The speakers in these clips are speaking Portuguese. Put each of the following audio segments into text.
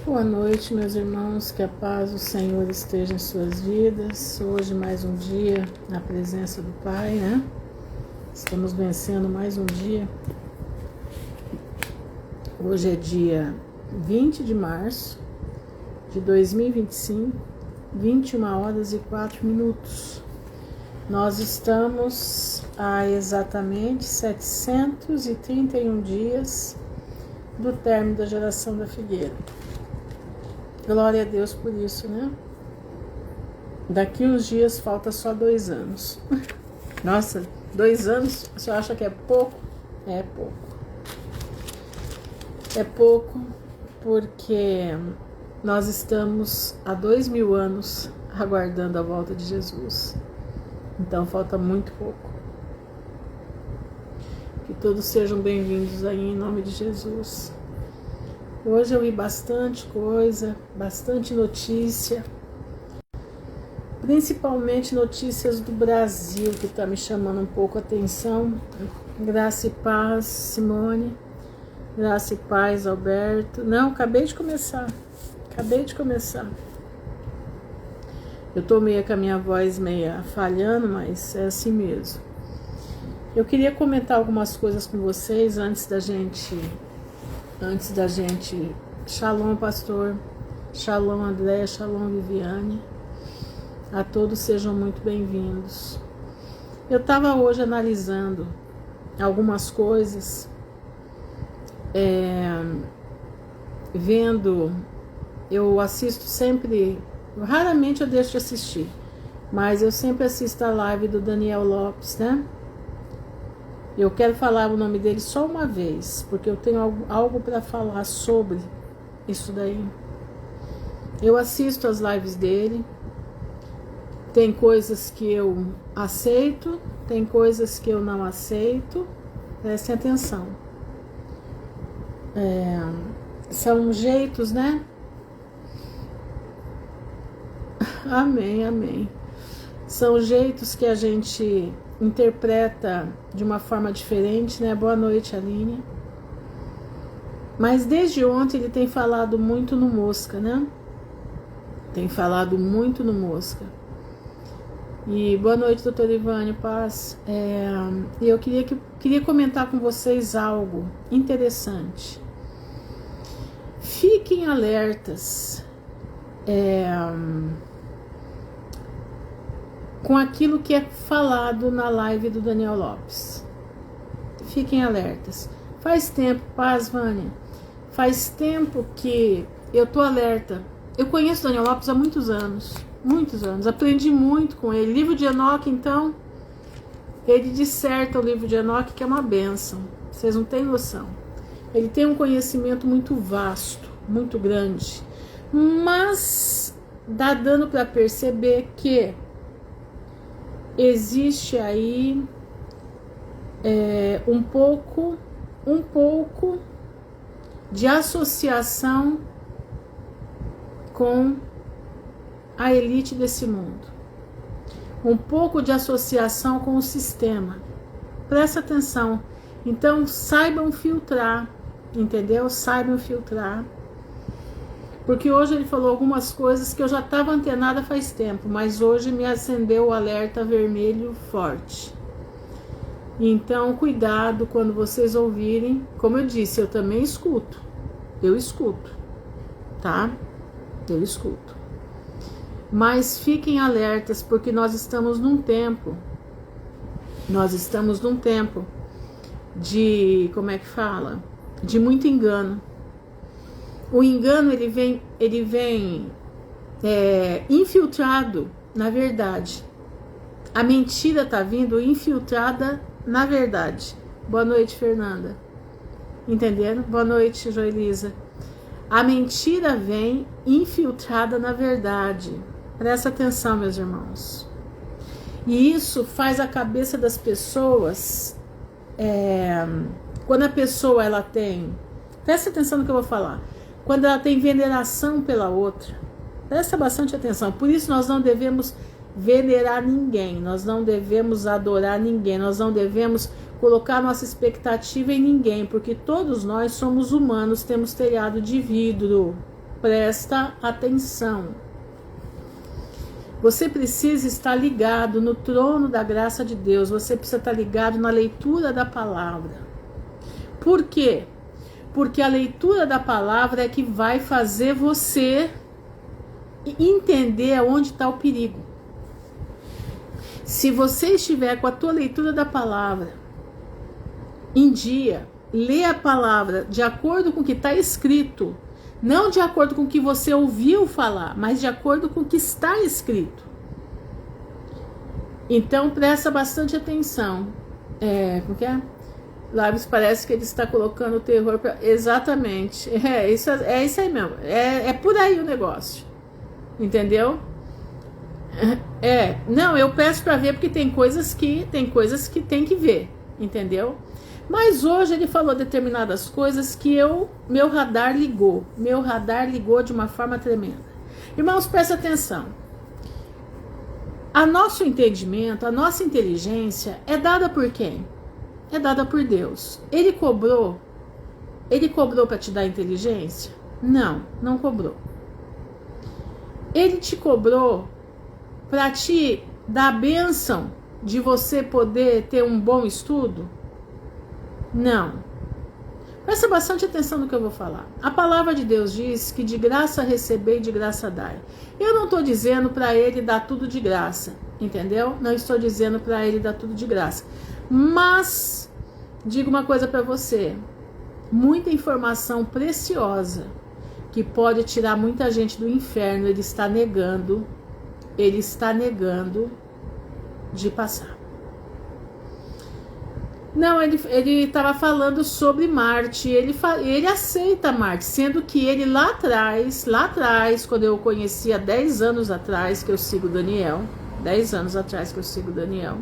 Boa noite, meus irmãos, que a paz do Senhor esteja em suas vidas. Hoje mais um dia na presença do Pai, né? Estamos vencendo mais um dia. Hoje é dia 20 de março de 2025, 21 horas e 4 minutos. Nós estamos há exatamente 731 dias do término da geração da figueira. Glória a Deus por isso, né? Daqui uns dias falta só 2 anos. Nossa, 2 anos, você acha que é pouco? É pouco. É pouco porque nós estamos há 2000 anos aguardando a volta de Jesus. Então falta muito pouco. Que todos sejam bem-vindos aí em nome de Jesus. Hoje eu vi bastante coisa, bastante notícia, principalmente notícias do Brasil, que está me chamando um pouco a atenção. Graça e paz, Simone. Graça e paz, Alberto. Não, acabei de começar. Eu tô meio com a minha voz meia falhando, mas é assim mesmo. Eu queria comentar algumas coisas com vocês antes da gente, Shalom, pastor, Shalom, André, Shalom, Viviane, a todos sejam muito bem-vindos. Eu estava hoje analisando algumas coisas, vendo, eu assisto sempre, raramente eu deixo de assistir, mas eu sempre assisto a live do Daniel Lopes, né? Eu quero falar o nome dele só uma vez, porque eu tenho algo para falar sobre isso daí. Eu assisto as lives dele, tem coisas que eu aceito, tem coisas que eu não aceito, prestem atenção. São jeitos, né? Amém. São jeitos que a gente interpreta de uma forma diferente, né? Boa noite, Aline. Mas desde ontem ele tem falado muito no Mosca, né? E boa noite, doutor Ivânio, paz. Eu queria comentar com vocês algo interessante. Fiquem alertas com aquilo que é falado na live do Daniel Lopes. Fiquem alertas. Faz tempo, paz, Vânia, faz tempo que eu tô alerta. Eu conheço o Daniel Lopes há muitos anos, aprendi muito com ele. Livro de Enoque, então, ele disserta o livro de Enoque, que é uma bênção, vocês não têm noção. Ele tem um conhecimento muito vasto, muito grande, mas dá dando para perceber que existe aí um pouco de associação com a elite desse mundo, um pouco de associação com o sistema. Presta atenção. Então saibam filtrar, entendeu? Saibam filtrar. Porque hoje ele falou algumas coisas que eu já estava antenada faz tempo, mas hoje me acendeu o alerta vermelho forte. Então, cuidado quando vocês ouvirem. Como eu disse, eu também escuto. Eu escuto, tá? Eu escuto. Mas fiquem alertas, porque nós estamos num tempo de, como é que fala? De muito engano. O engano, ele vem infiltrado na verdade. A mentira está vindo infiltrada na verdade. Boa noite, Fernanda. Entenderam? Boa noite, Joelisa. A mentira vem infiltrada na verdade. Presta atenção, meus irmãos. E isso faz a cabeça das pessoas... quando a pessoa ela tem... Presta atenção no que eu vou falar. Quando ela tem veneração pela outra, presta bastante atenção. Por isso nós não devemos venerar ninguém, nós não devemos adorar ninguém, nós não devemos colocar nossa expectativa em ninguém, porque todos nós somos humanos, temos telhado de vidro. presta atenção. Você precisa estar ligado no trono da graça de Deus. Você precisa estar ligado na leitura da palavra. Por quê? Porque a leitura da palavra é que vai fazer você entender onde está o perigo. Se você estiver com a tua leitura da palavra em dia, lê a palavra de acordo com o que está escrito, não de acordo com o que você ouviu falar, mas de acordo com o que está escrito. Então presta bastante atenção. Porque Lábios parece que ele está colocando o terror pra... Exatamente. Isso aí mesmo. É por aí o negócio. Entendeu? Não, eu peço para ver porque tem coisas que tem que ver. Entendeu? Mas hoje ele falou determinadas coisas que meu radar ligou. Meu radar ligou de uma forma tremenda. Irmãos, presta atenção. A nosso entendimento, a nossa inteligência é dada por quem? É dada por Deus. Ele cobrou para te dar inteligência? Não cobrou. Ele te cobrou para te dar a bênção de você poder ter um bom estudo? Não. Presta bastante atenção no que eu vou falar. A palavra de Deus diz que de graça receber e de graça dar. Eu não estou dizendo para ele dar tudo de graça, entendeu? Não estou dizendo para ele dar tudo de graça. Mas, digo uma coisa para você. Muita informação preciosa que pode tirar muita gente do inferno, ele está negando de passar. Não, ele estava falando sobre Marte, ele aceita Marte, sendo que ele lá atrás, quando eu conheci há 10 anos atrás, que eu sigo Daniel, 10 anos atrás que eu sigo Daniel,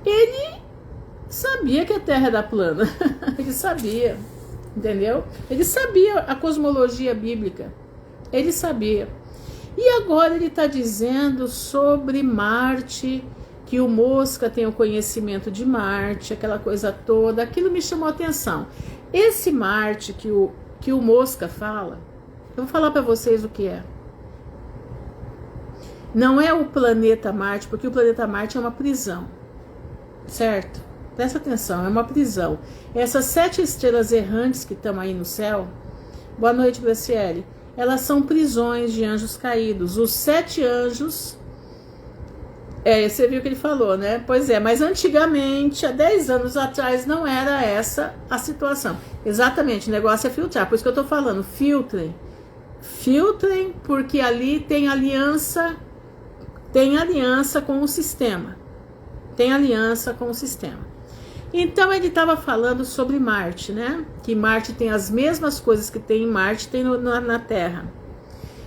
ele sabia que a Terra era plana, ele sabia, entendeu? Ele sabia a cosmologia bíblica, ele sabia. E agora ele está dizendo sobre Marte, que o Mosca tem o conhecimento de Marte, aquela coisa toda, aquilo me chamou a atenção. Esse Marte que o Mosca fala, eu vou falar para vocês o que é. Não é o planeta Marte, porque o planeta Marte é uma prisão, certo? Presta atenção, é uma prisão. Essas 7 estrelas errantes que estão aí no céu, boa noite, Graciele, elas são prisões de anjos caídos. Os 7 anjos... você viu o que ele falou, né? Pois é, mas antigamente, há 10 anos atrás, não era essa a situação. Exatamente, o negócio é filtrar. Por isso que eu tô falando, filtrem. Filtrem, porque ali tem aliança com o sistema. Tem aliança com o sistema. Então ele estava falando sobre Marte, né? Que Marte tem as mesmas coisas que tem em Marte, tem na Terra.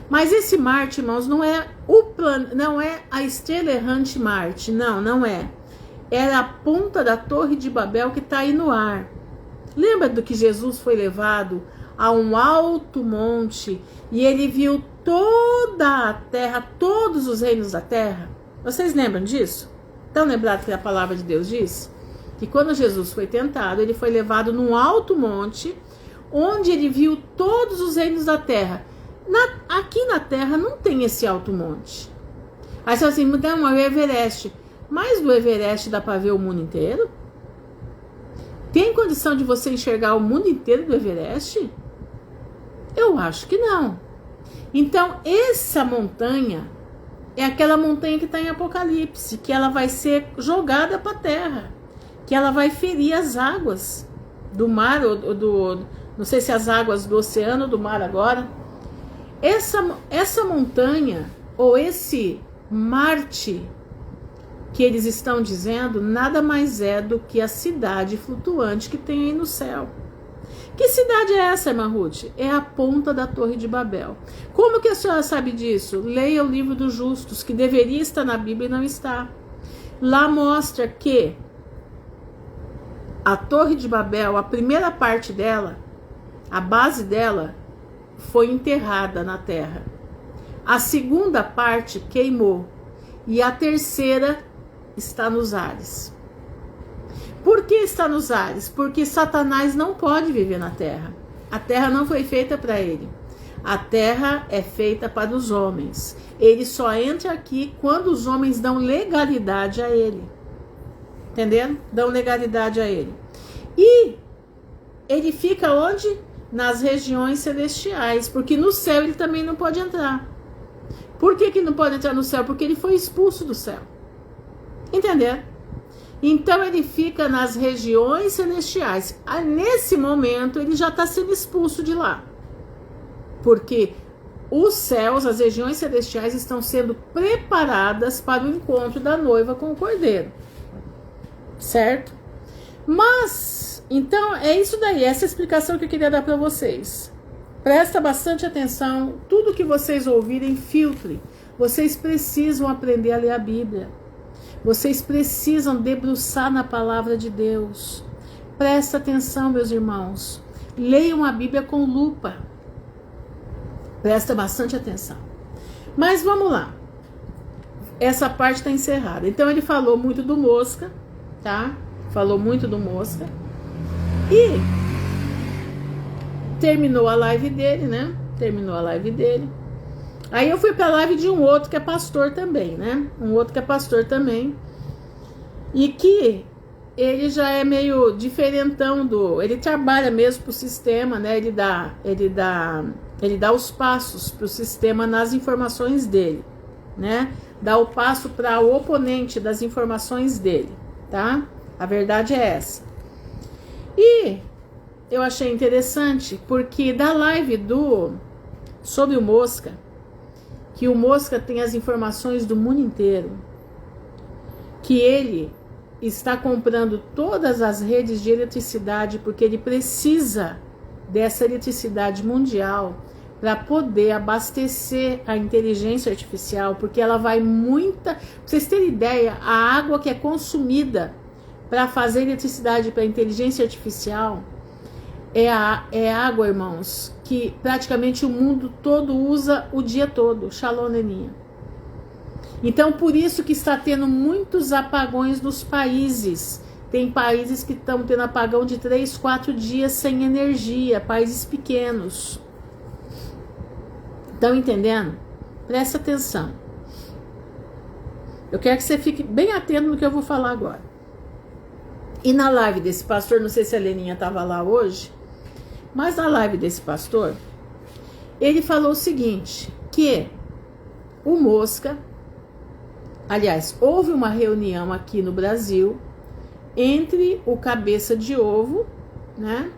Mas esse Marte, irmãos, não é a estrela errante Marte, não é. É a ponta da Torre de Babel que está aí no ar. Lembra do que Jesus foi levado a um alto monte e ele viu toda a terra, todos os reinos da terra? Vocês lembram disso? Estão lembrados que a palavra de Deus diz? Que quando Jesus foi tentado, ele foi levado num alto monte onde ele viu todos os reinos da terra. Aqui na Terra não tem esse alto monte. Aí você fala assim, não, é o Everest. Mas do Everest dá para ver o mundo inteiro? Tem condição de você enxergar o mundo inteiro do Everest? Eu acho que não. Então, essa montanha é aquela montanha que está em Apocalipse, que ela vai ser jogada para a Terra, que ela vai ferir as águas do mar, não sei se as águas do oceano ou do mar agora. Essa montanha, ou esse Marte, que eles estão dizendo, nada mais é do que a cidade flutuante que tem aí no céu. Que cidade é essa, irmã Ruth? É a ponta da Torre de Babel. Como que a senhora sabe disso? Leia o livro dos justos, que deveria estar na Bíblia e não está. Lá mostra que a Torre de Babel, a primeira parte dela, a base dela, foi enterrada na terra. A segunda parte queimou. E a terceira está nos ares. Por que está nos ares? Porque Satanás não pode viver na terra. A terra não foi feita para ele. A terra é feita para os homens. Ele só entra aqui quando os homens dão legalidade a ele. Entendendo? Dão legalidade a ele. E ele fica onde? Nas regiões celestiais. Porque no céu ele também não pode entrar. Por que não pode entrar no céu? Porque ele foi expulso do céu. Entendeu? Então ele fica nas regiões celestiais. Nesse momento ele já está sendo expulso de lá. Porque os céus, as regiões celestiais estão sendo preparadas para o encontro da noiva com o cordeiro. Certo? Mas, então é isso daí, essa explicação que eu queria dar para vocês. Presta bastante atenção, tudo que vocês ouvirem, filtre. Vocês precisam aprender a ler a Bíblia. Vocês precisam debruçar na palavra de Deus. Presta atenção, meus irmãos. Leiam a Bíblia com lupa. Presta bastante atenção. Mas vamos lá. Essa parte está encerrada. Então ele falou muito do Mosca, tá? Falou muito do Mosca. E terminou a live dele, né? Terminou a live dele. Aí eu fui para a live de um outro que é pastor também, né? Um outro que é pastor também. E que ele já é meio diferentão do... Ele trabalha mesmo pro sistema, né? Ele dá os passos pro sistema nas informações dele, né? Dá o passo para o oponente das informações dele, tá? A verdade é essa. E eu achei interessante porque da live sobre o Mosca, que o Mosca tem as informações do mundo inteiro, que ele está comprando todas as redes de eletricidade porque ele precisa dessa eletricidade mundial para poder abastecer a inteligência artificial, porque ela vai muita... Pra vocês terem ideia, a água que é consumida para fazer eletricidade para a inteligência artificial é água, irmãos, que praticamente o mundo todo usa o dia todo. Shalom, Neninha. Então, por isso que está tendo muitos apagões nos países. Tem países que estão tendo apagão de 3, 4 dias sem energia, países pequenos. Estão entendendo? Presta atenção. Eu quero que você fique bem atento no que eu vou falar agora. E na live desse pastor, não sei se a Leninha estava lá hoje, mas na live desse pastor, ele falou o seguinte, que o Mosca, aliás, houve uma reunião aqui no Brasil entre o cabeça de ovo, né,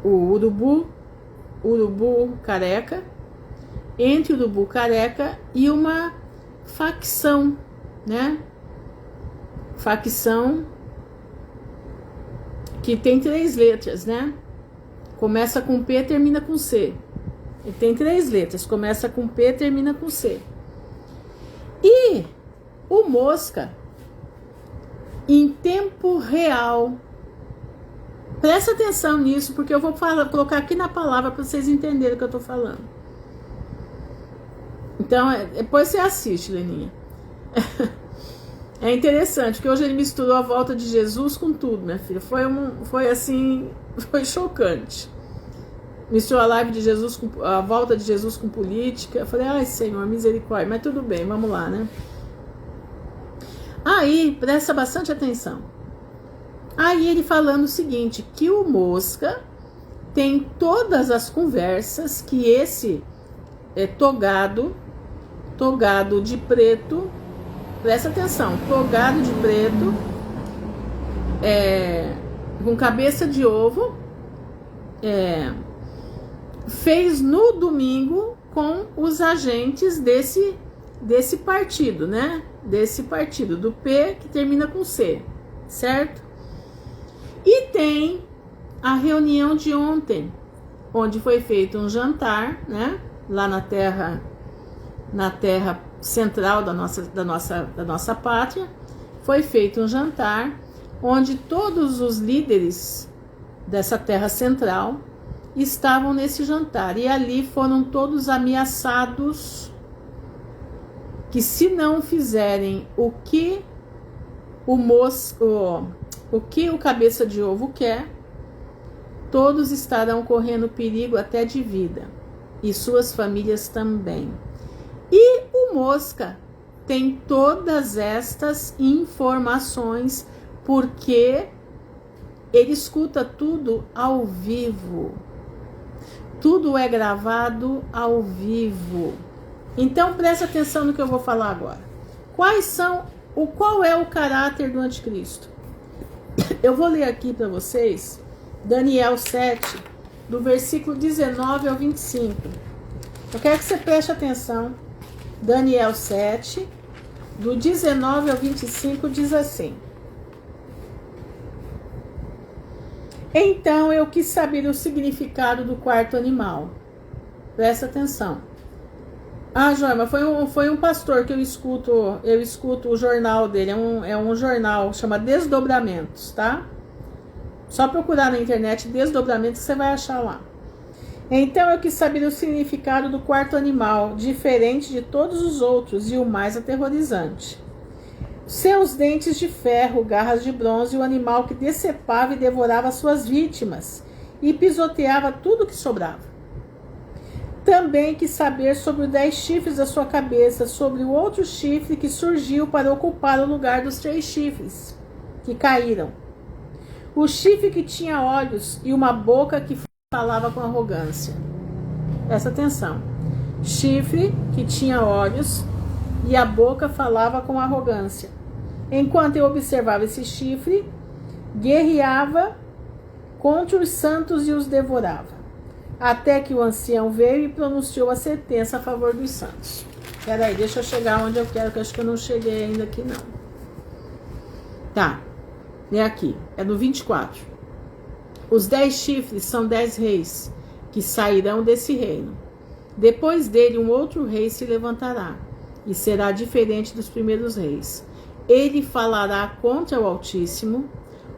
o urubu careca, entre o urubu careca e uma facção, né, facção que tem 3 letras, né? Começa com P, termina com C. E tem 3 letras, começa com P, termina com C. E o Mosca, em tempo real, presta atenção nisso, porque eu vou colocar aqui na palavra para vocês entenderem o que eu estou falando. Então, depois você assiste, Leninha. É interessante, porque hoje ele misturou a volta de Jesus com tudo, minha filha. Foi assim, foi chocante. Misturou a live de Jesus, a volta de Jesus com política. Eu falei, ai Senhor, misericórdia, mas tudo bem, vamos lá, né? Aí, presta bastante atenção. Aí ele falando o seguinte, que o Mosca tem todas as conversas que esse togado de preto, presta atenção, togado de preto, com cabeça de ovo, fez no domingo com os agentes desse partido, né? Desse partido, do P que termina com C, certo? E tem a reunião de ontem, onde foi feito um jantar, né? Lá na terra central da nossa pátria, foi feito um jantar onde todos os líderes dessa terra central estavam nesse jantar, e ali foram todos ameaçados que se não fizerem o que o cabeça de ovo quer, todos estarão correndo perigo até de vida. e suas famílias também. E o Mosca tem todas estas informações porque ele escuta tudo ao vivo. Tudo é gravado ao vivo. Então preste atenção no que eu vou falar agora. Qual é o caráter do anticristo? Eu vou ler aqui para vocês Daniel 7, do versículo 19 ao 25. Eu quero que você preste atenção. Daniel 7, do 19 ao 25, diz assim: Então eu quis saber o significado do quarto animal. Presta atenção. Ah, Joima, foi um pastor que eu escuto o jornal dele, é um jornal, chama Desdobramentos, tá? Só procurar na internet Desdobramentos que você vai achar lá. Então eu quis saber o significado do quarto animal, diferente de todos os outros e o mais aterrorizante. Seus dentes de ferro, garras de bronze, o animal que decepava e devorava suas vítimas e pisoteava tudo que sobrava. Também quis saber sobre os 10 chifres da sua cabeça, sobre o outro chifre que surgiu para ocupar o lugar dos 3 chifres que caíram. O chifre que tinha olhos e uma boca que falava com arrogância. Presta atenção. Chifre que tinha olhos e a boca falava com arrogância. Enquanto eu observava esse chifre, guerreava contra os santos e os devorava. Até que o ancião veio e pronunciou a sentença a favor dos santos. Espera aí, deixa eu chegar onde eu quero, que eu acho que eu não cheguei ainda aqui não. Tá, é aqui, é no 24. Os 10 chifres são 10 reis, que sairão desse reino. Depois dele um outro rei se levantará, e será diferente dos primeiros reis. Ele falará contra o Altíssimo,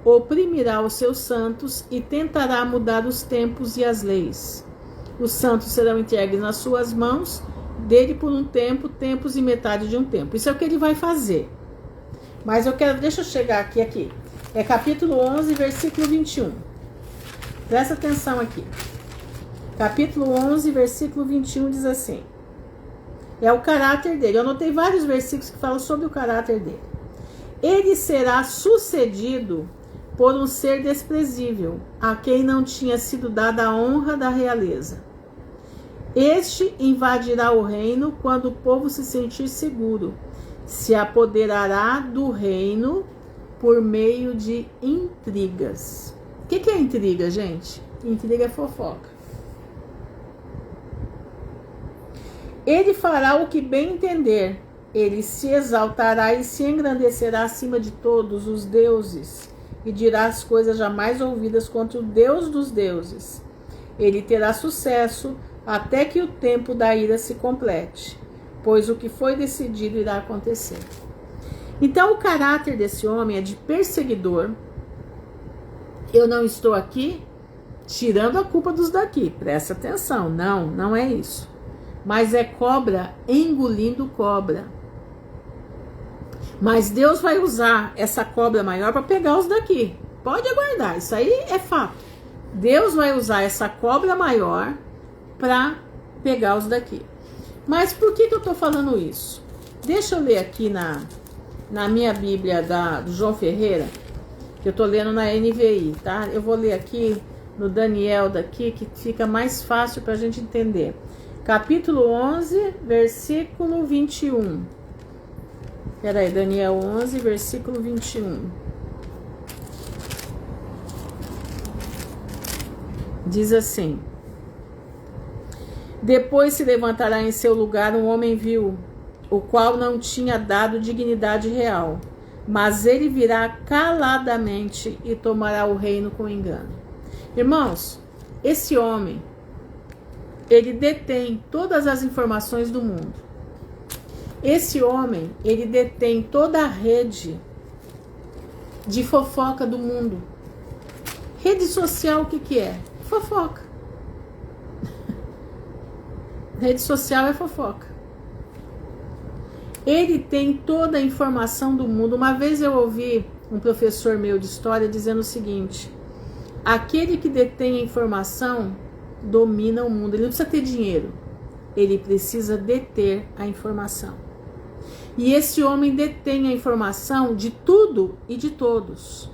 oprimirá os seus santos e tentará mudar os tempos e as leis. Os santos serão entregues nas suas mãos, dele por um tempo, tempos e metade de um tempo. Isso é o que ele vai fazer. Mas deixa eu chegar aqui. É capítulo 11, versículo 21. Presta atenção aqui. Capítulo 11, versículo 21 diz assim. É o caráter dele. Eu anotei vários versículos que falam sobre o caráter dele. Ele será sucedido por um ser desprezível, a quem não tinha sido dada a honra da realeza. Este invadirá o reino quando o povo se sentir seguro. Se apoderará do reino por meio de intrigas. O que é intriga, gente? Intriga é fofoca. Ele fará o que bem entender. Ele se exaltará e se engrandecerá acima de todos os deuses e dirá as coisas jamais ouvidas contra o Deus dos deuses. Ele terá sucesso até que o tempo da ira se complete, pois o que foi decidido irá acontecer. Então o caráter desse homem é de perseguidor. Eu não estou aqui tirando a culpa dos daqui, presta atenção, não é isso. Mas é cobra engolindo cobra. Mas Deus vai usar essa cobra maior para pegar os daqui. Pode aguardar, isso aí é fato. Deus vai usar essa cobra maior para pegar os daqui. Mas por que eu estou falando isso? Deixa eu ler aqui na minha Bíblia do João Ferreira, que eu estou lendo na NVI, tá? Eu vou ler aqui no Daniel daqui, que fica mais fácil para a gente entender. Capítulo 11, versículo 21. Peraí, Daniel 11, versículo 21. Diz assim: Depois se levantará em seu lugar um homem vil, o qual não tinha dado dignidade real, mas ele virá caladamente e tomará o reino com engano. Irmãos, esse homem, ele detém todas as informações do mundo. Esse homem, ele detém toda a rede de fofoca do mundo. Rede social, o que é? Fofoca. Rede social é fofoca. Ele tem toda a informação do mundo. Uma vez eu ouvi um professor meu de história dizendo o seguinte: aquele que detém a informação domina o mundo. Ele não precisa ter dinheiro, ele precisa deter a informação. E esse homem detém a informação de tudo e de todos,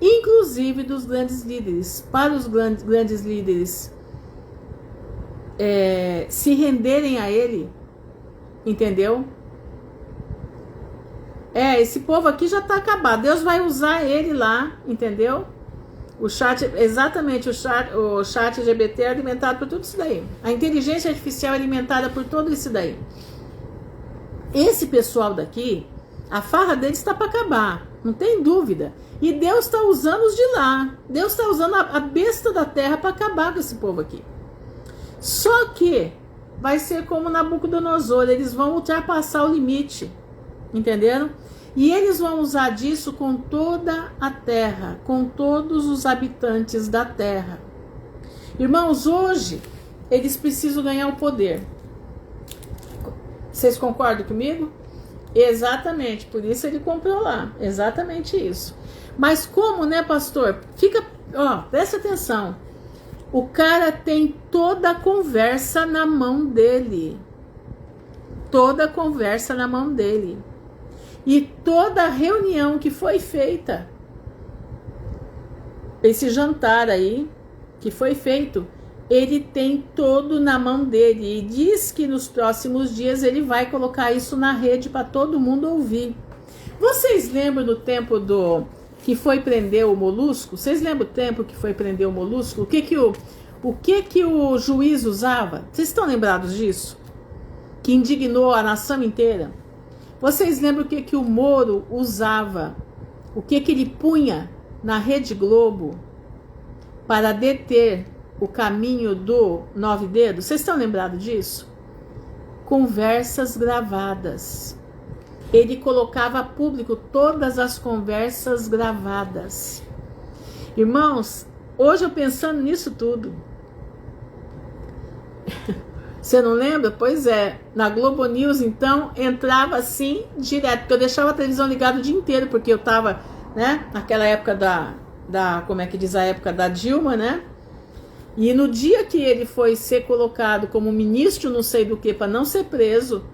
inclusive dos grandes líderes. Para os grandes líderes se renderem a ele, entendeu? Esse povo aqui já está acabado. Deus vai usar ele lá, entendeu? O chat GPT é alimentado por tudo isso daí. A inteligência artificial é alimentada por tudo isso daí. Esse pessoal daqui, a farra deles está para acabar, não tem dúvida. E Deus está usando os de lá. Deus está usando a besta da terra para acabar com esse povo aqui. Só que vai ser como Nabucodonosor, eles vão ultrapassar o limite, entenderam? E eles vão usar disso com toda a terra, com todos os habitantes da terra. Irmãos, hoje eles precisam ganhar o poder. Vocês concordam comigo? Exatamente, por isso ele comprou lá, exatamente isso. Mas como, né, pastor? Presta atenção. O cara tem toda a conversa na mão dele. Toda a conversa na mão dele. E toda a reunião que foi feita, esse jantar aí que foi feito, ele tem todo na mão dele. E diz que nos próximos dias ele vai colocar isso na rede para todo mundo ouvir. Vocês lembram do tempo que foi prender o Molusco? Vocês lembram do tempo que foi prender o Molusco? O que o juiz usava? Vocês estão lembrados disso? Que indignou a nação inteira? Vocês lembram o que o Moro usava? O que ele punha na Rede Globo para deter o caminho do Nove Dedos? Vocês estão lembrados disso? Conversas gravadas. Ele colocava a público todas as conversas gravadas. Irmãos, hoje eu pensando nisso tudo. Você não lembra? Pois é, na Globo News, então, entrava assim, direto, porque eu deixava a televisão ligada o dia inteiro, porque eu tava, né, naquela época como é que diz, a época da Dilma, né, e no dia que ele foi ser colocado como ministro não sei do que, para não ser preso,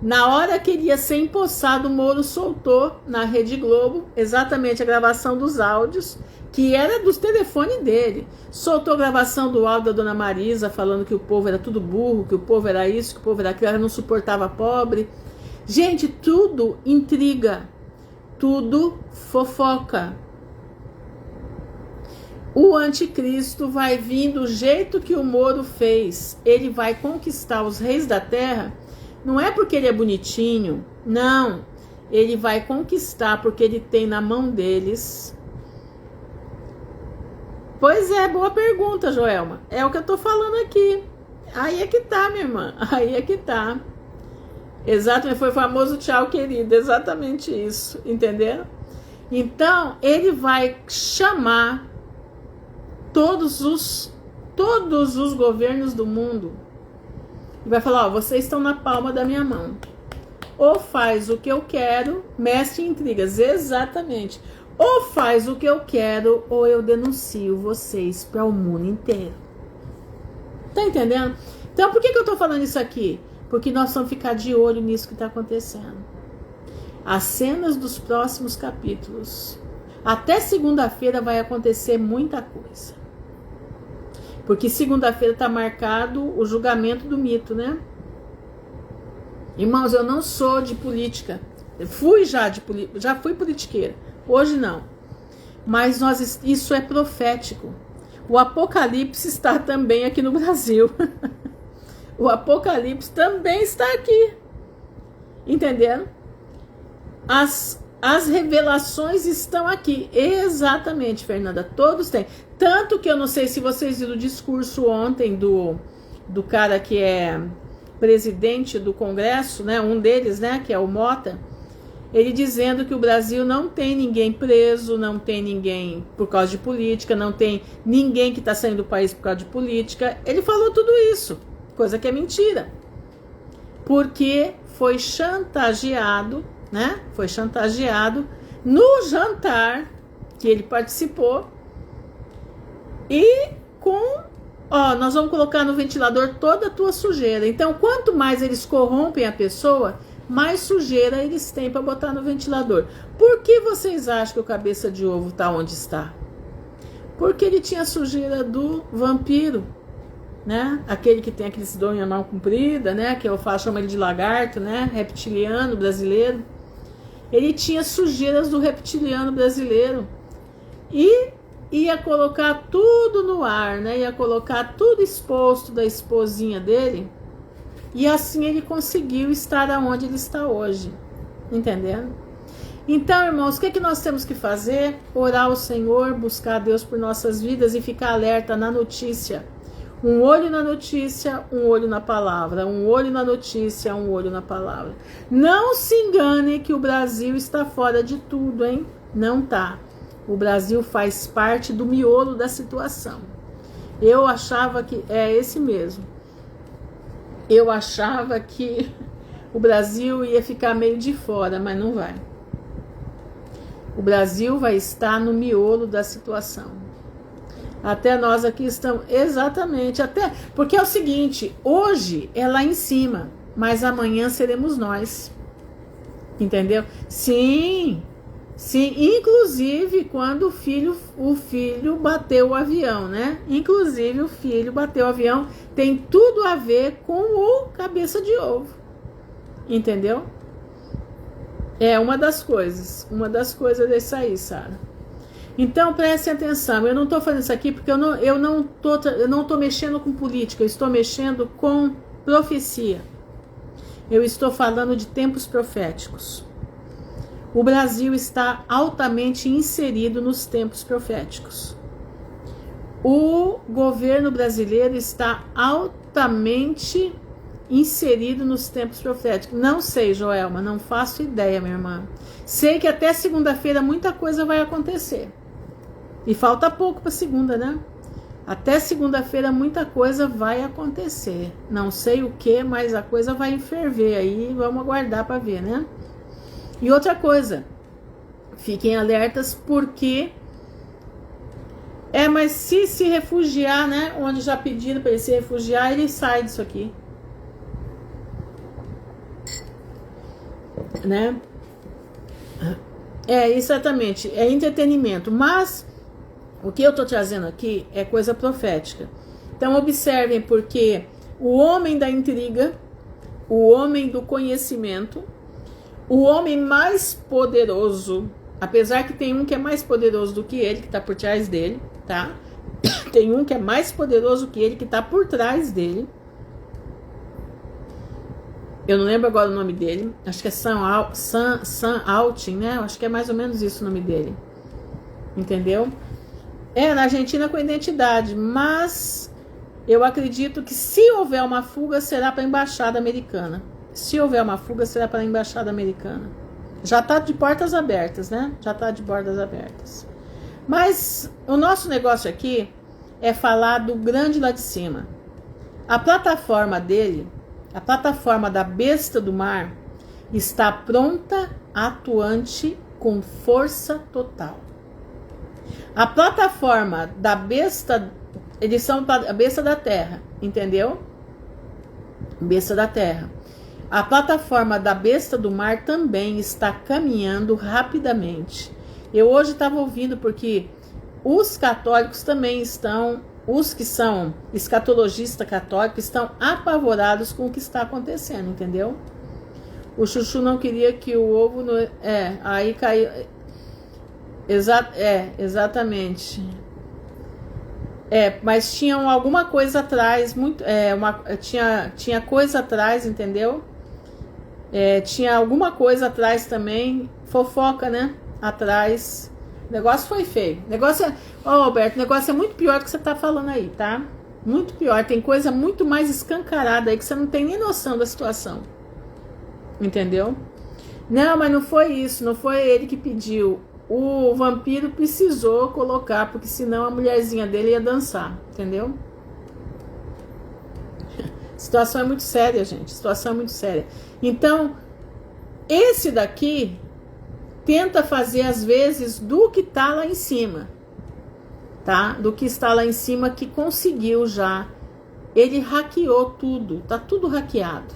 na hora que ele ia ser empossado, o Moro soltou na Rede Globo, exatamente a gravação dos áudios, que era dos telefones dele. Soltou a gravação do áudio da Dona Marisa, falando que o povo era tudo burro, que o povo era isso, que o povo era aquilo, ela não suportava pobre. Gente, tudo intriga, tudo fofoca. O anticristo vai vir do jeito que o Moro fez. Ele vai conquistar os reis da terra. Não é porque ele é bonitinho, não. Ele vai conquistar porque ele tem na mão deles. Pois é, boa pergunta, Joelma. É o que eu tô falando aqui. Aí é que tá, minha irmã. Aí é que tá. Exatamente, foi o famoso tchau, querido. Exatamente isso, entenderam? Então, ele vai chamar todos os governos do mundo. E vai falar, vocês estão na palma da minha mão. Ou faz o que eu quero, mestre em intrigas, exatamente. Ou faz o que eu quero, ou eu denuncio vocês para o mundo inteiro. Tá entendendo? Então, por que eu tô falando isso aqui? Porque nós vamos ficar de olho nisso que está acontecendo. As cenas dos próximos capítulos. Até segunda-feira vai acontecer muita coisa. Porque segunda-feira está marcado o julgamento do mito, né? Irmãos, eu não sou de política. Eu fui já fui politiqueira. Hoje não. Mas isso é profético. O Apocalipse está também aqui no Brasil. O Apocalipse também está aqui. Entenderam? As revelações estão aqui. Exatamente, Fernanda. Todos têm. Tanto que eu não sei se vocês viram o discurso ontem do cara que é presidente do Congresso, né? Um deles, né? Que é o Mota. Ele dizendo que o Brasil não tem ninguém preso, não tem ninguém por causa de política, não tem ninguém que está saindo do país por causa de política. Ele falou tudo isso, coisa que é mentira. Porque foi chantageado, né? Foi chantageado no jantar que ele participou e com ó, nós vamos colocar no ventilador toda a tua sujeira. Então, quanto mais eles corrompem a pessoa, mais sujeira eles têm para botar no ventilador. Por que vocês acham que o cabeça de ovo está onde está? Porque ele tinha sujeira do vampiro, né? Aquele que tem aquele dom em mão comprida, né? Que eu chamo ele de lagarto, né? Reptiliano brasileiro. Ele tinha sujeiras do reptiliano brasileiro. E ia colocar tudo no ar, né? Ia colocar tudo exposto da esposinha dele. E assim ele conseguiu estar aonde ele está hoje. Entendendo? Então, irmãos, o que nós temos que fazer? Orar ao Senhor, buscar a Deus por nossas vidas e ficar alerta na notícia. Um olho na notícia, um olho na palavra. Um olho na notícia, um olho na palavra. Não se engane que o Brasil está fora de tudo, hein? Não tá. O Brasil faz parte do miolo da situação. Eu achava que é esse mesmo. Eu achava que o Brasil ia ficar meio de fora, mas não vai. O Brasil vai estar no miolo da situação. Até nós aqui estamos, exatamente, até, porque é o seguinte, hoje é lá em cima, mas amanhã seremos nós. Entendeu? Sim, inclusive quando o filho bateu o avião, né? Inclusive o filho bateu o avião, tem tudo a ver com o cabeça de ovo. Entendeu? É uma das coisas desse aí, Sara. Então prestem atenção, eu não estou fazendo isso aqui porque eu não tô mexendo com política, eu estou mexendo com profecia. Eu estou falando de tempos proféticos. O Brasil está altamente inserido nos tempos proféticos. O governo brasileiro está altamente inserido nos tempos proféticos. Não sei, Joelma, não faço ideia, minha irmã. Sei que até segunda-feira muita coisa vai acontecer. E falta pouco para segunda, né? Até segunda-feira muita coisa vai acontecer. Não sei o que, mas a coisa vai ferver aí. Vamos aguardar para ver, né? E outra coisa, fiquem alertas porque mas se refugiar, né? Onde já pediram para ele se refugiar, ele sai disso aqui. Né? Exatamente, é entretenimento, mas o que eu estou trazendo aqui é coisa profética. Então observem, porque o homem da intriga, o homem do conhecimento, o homem mais poderoso, apesar que tem um que é mais poderoso do que ele, que está por trás dele, tá? Tem um que é mais poderoso que ele, que está por trás dele. Eu não lembro agora o nome dele. Acho que é Sam Altin, né? Acho que é mais ou menos isso o nome dele. Entendeu? Na Argentina com identidade. Mas eu acredito que se houver uma fuga, será para a embaixada americana. Se houver uma fuga, será para a embaixada americana. Já está de portas abertas, né? Já está de portas abertas. Mas o nosso negócio aqui é falar do grande lá de cima. A plataforma dele, a plataforma da besta do mar, está pronta, atuante, com força total. A plataforma da besta, eles são a besta da terra, entendeu? Besta da terra. A plataforma da besta do mar também está caminhando rapidamente. Eu hoje estava ouvindo porque os católicos também estão, os que são escatologistas católicos, estão apavorados com o que está acontecendo, entendeu? O Chuchu não queria que o ovo... aí caiu... exatamente. Mas tinha alguma coisa atrás, tinha coisa atrás, entendeu? Tinha alguma coisa atrás também, fofoca, né? Atrás. O negócio foi feio. Alberto, o negócio é muito pior do que você tá falando aí, tá? Muito pior. Tem coisa muito mais escancarada aí que você não tem nem noção da situação. Entendeu? Não, mas não foi isso. Não foi ele que pediu. O vampiro precisou colocar, porque senão a mulherzinha dele ia dançar. Entendeu? A situação é muito séria, gente. A situação é muito séria. Então, esse daqui tenta fazer às vezes do que tá lá em cima. tá? Do que está lá em cima, que conseguiu já. Ele hackeou tudo, tá tudo hackeado.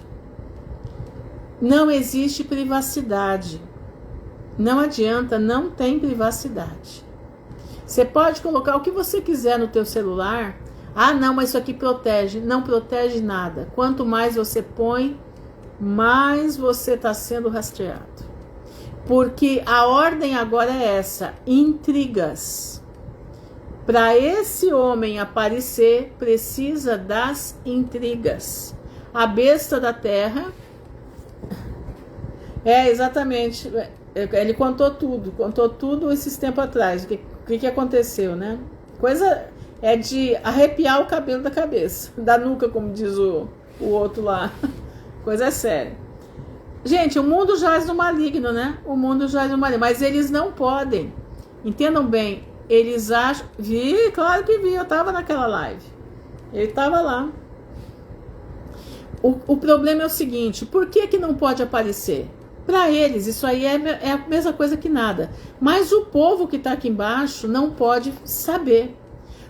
Não existe privacidade. Não adianta, não tem privacidade. Você pode colocar o que você quiser no teu celular. Ah, não, mas isso aqui protege. Não protege nada. Quanto mais você põe, mais você está sendo rastreado. Porque a ordem agora é essa: intrigas. Para esse homem aparecer, precisa das intrigas. A besta da terra. Exatamente. Ele contou tudo esses tempos atrás. O que aconteceu, né? Coisa é de arrepiar o cabelo da cabeça, da nuca, como diz o outro lá. Coisa séria. Gente, o mundo jaz no maligno, né? O mundo jaz no maligno, mas eles não podem. Entendam bem, eles acham... Claro que vi, eu tava naquela live. Ele tava lá. O problema é o seguinte, por que não pode aparecer? Para eles, isso aí é a mesma coisa que nada. Mas o povo que está aqui embaixo não pode saber.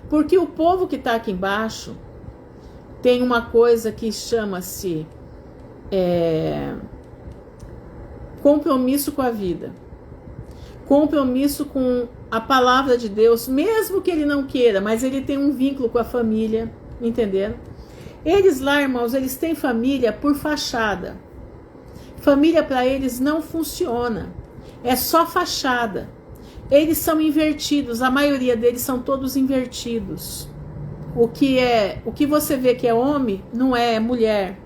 Porque o povo que está aqui embaixo tem uma coisa que chama-se compromisso com a vida. Compromisso com a palavra de Deus, mesmo que ele não queira, mas ele tem um vínculo com a família, entenderam? Eles lá, irmãos, eles têm família por fachada. Família para eles não funciona, é só fachada. Eles são invertidos, a maioria deles são todos invertidos. O que você vê que é homem não é mulher,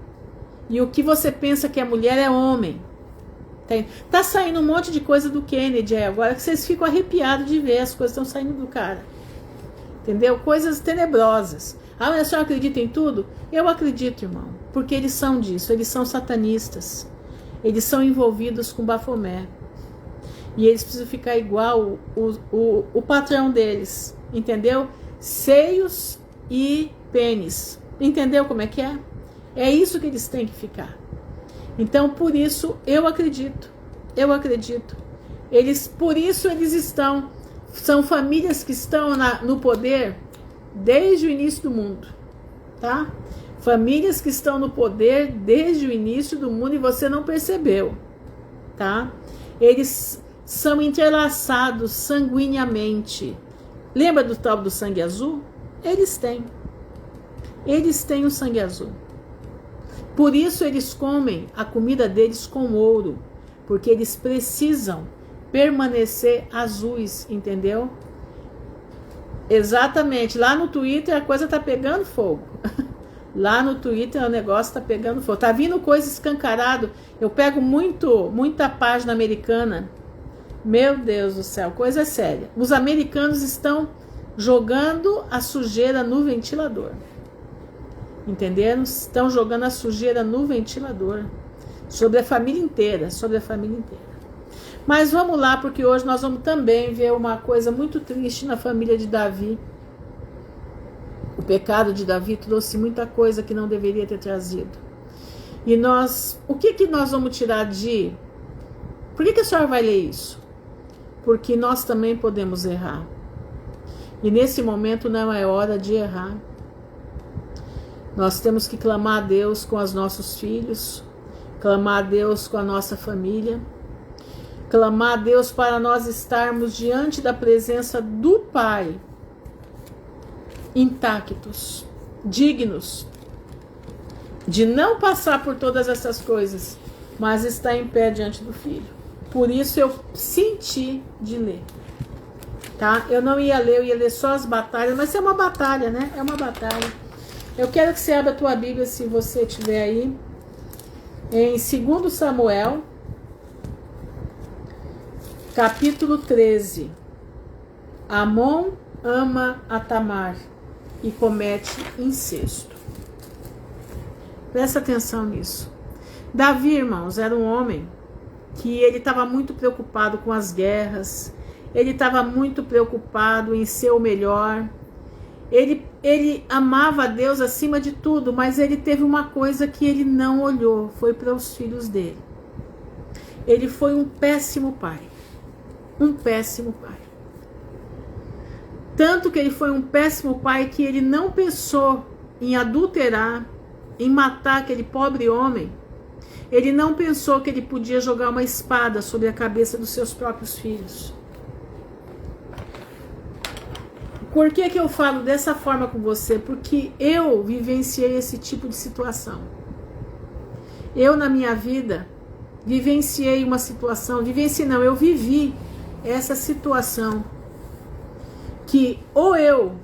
e o que você pensa que é mulher é homem. Tá saindo um monte de coisa do Kennedy agora que vocês ficam arrepiados de ver, as coisas estão saindo do cara, entendeu? Coisas tenebrosas. Ah, mas a senhora acredita em tudo? Eu acredito, irmão, porque eles são disso, eles são satanistas. Eles são envolvidos com Bafomé. E eles precisam ficar igual o patrão deles. Entendeu? Seios e pênis. Entendeu como é que é? É isso que eles têm que ficar. Então, por isso, eu acredito. Eu acredito. Por isso eles estão... São famílias que estão no poder desde o início do mundo. Tá? Famílias que estão no poder desde o início do mundo e você não percebeu, tá? Eles são entrelaçados sanguineamente. Lembra do tal do sangue azul? Eles têm. Eles têm o sangue azul. Por isso eles comem a comida deles com ouro, porque eles precisam permanecer azuis, entendeu? Exatamente. Lá no Twitter a coisa tá pegando fogo. Lá no Twitter o negócio tá pegando fogo. Tá vindo coisa escancarado. Eu pego muita página americana. Meu Deus do céu, coisa séria. Os americanos estão jogando a sujeira no ventilador. Entenderam? Estão jogando a sujeira no ventilador. Sobre a família inteira. Sobre a família inteira. Mas vamos lá, porque hoje nós vamos também ver uma coisa muito triste na família de Davi. O pecado de Davi trouxe muita coisa que não deveria ter trazido. E o que nós vamos tirar de... Por que a senhora vai ler isso? Porque nós também podemos errar. E nesse momento não é hora de errar. Nós temos que clamar a Deus com os nossos filhos, clamar a Deus com a nossa família, clamar a Deus para nós estarmos diante da presença do Pai, intactos, dignos de não passar por todas essas coisas, mas estar em pé diante do Filho. Por isso eu senti de ler, tá? Eu não ia ler, eu ia ler só as batalhas, mas é uma batalha, né? É uma batalha. Eu quero que você abra a tua Bíblia, se você tiver aí, em 2 Samuel, capítulo 13. Amon ama a Tamar e comete incesto. Presta atenção nisso. Davi, irmãos, era um homem que ele estava muito preocupado com as guerras, ele estava muito preocupado em ser o melhor, ele amava a Deus acima de tudo, mas ele teve uma coisa que ele não olhou, foi para os filhos dele. Ele foi um péssimo pai, um péssimo pai. Tanto que ele foi um péssimo pai que ele não pensou em adulterar, em matar aquele pobre homem. Ele não pensou que ele podia jogar uma espada sobre a cabeça dos seus próprios filhos. Por que que eu falo dessa forma com você? Porque eu vivenciei esse tipo de situação. Eu, na minha vida, vivenciei uma situação, eu vivi essa situação que ou eu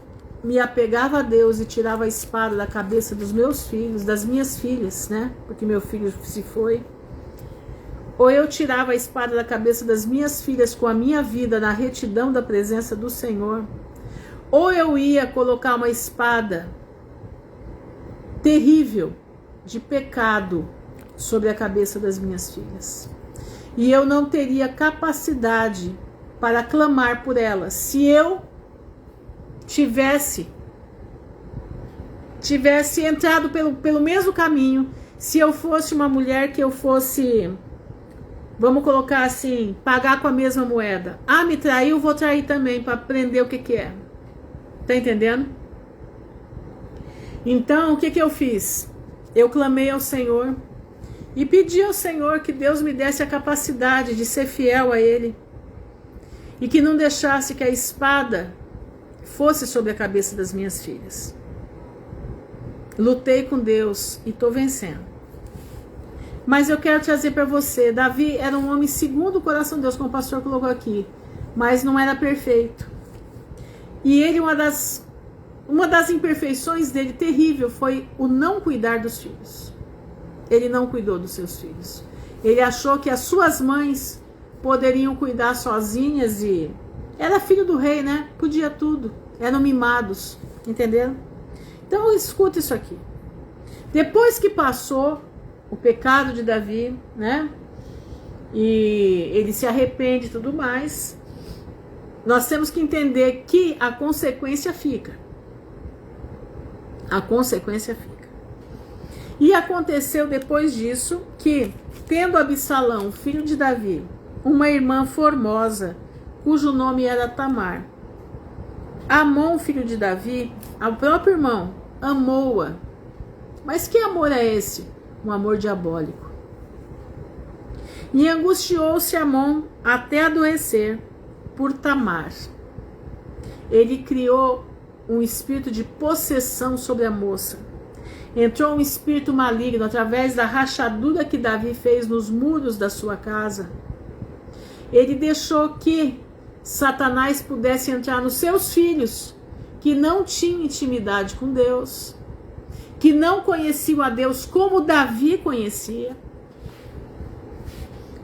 me apegava a Deus e tirava a espada da cabeça dos meus filhos, das minhas filhas, né? Porque meu filho se foi. Ou eu tirava a espada da cabeça das minhas filhas com a minha vida na retidão da presença do Senhor. Ou eu ia colocar uma espada terrível de pecado sobre a cabeça das minhas filhas. E eu não teria capacidade para clamar por elas se eu tivesse entrado pelo mesmo caminho, se eu fosse uma mulher que eu fosse, vamos colocar assim, pagar com a mesma moeda. Ah, me traiu, vou trair também, para aprender o que é. Tá entendendo? Então, o que eu fiz? Eu clamei ao Senhor e pedi ao Senhor que Deus me desse a capacidade de ser fiel a Ele e que não deixasse que a espada fosse sobre a cabeça das minhas filhas. Lutei com Deus e estou vencendo. Mas eu quero trazer para você, Davi era um homem segundo o coração de Deus, como o pastor colocou aqui, mas não era perfeito. E ele, uma das imperfeições dele, terrível, foi o não cuidar dos filhos. Ele não cuidou dos seus filhos. Ele achou que as suas mães poderiam cuidar sozinhas e... Era filho do rei, né? Podia tudo. Eram mimados, entenderam? Então, escuta isso aqui. Depois que passou o pecado de Davi, né? E ele se arrepende e tudo mais, nós temos que entender que a consequência fica. A consequência fica. E aconteceu depois disso que, tendo Absalão, filho de Davi, uma irmã formosa, cujo nome era Tamar, Amon, filho de Davi, o próprio irmão, amou-a. Mas que amor é esse? Um amor diabólico. E angustiou-se Amon até adoecer por Tamar. Ele criou um espírito de possessão sobre a moça. Entrou um espírito maligno através da rachadura que Davi fez nos muros da sua casa. Ele deixou que Satanás pudesse entrar nos seus filhos, que não tinham intimidade com Deus, que não conheciam a Deus como Davi conhecia.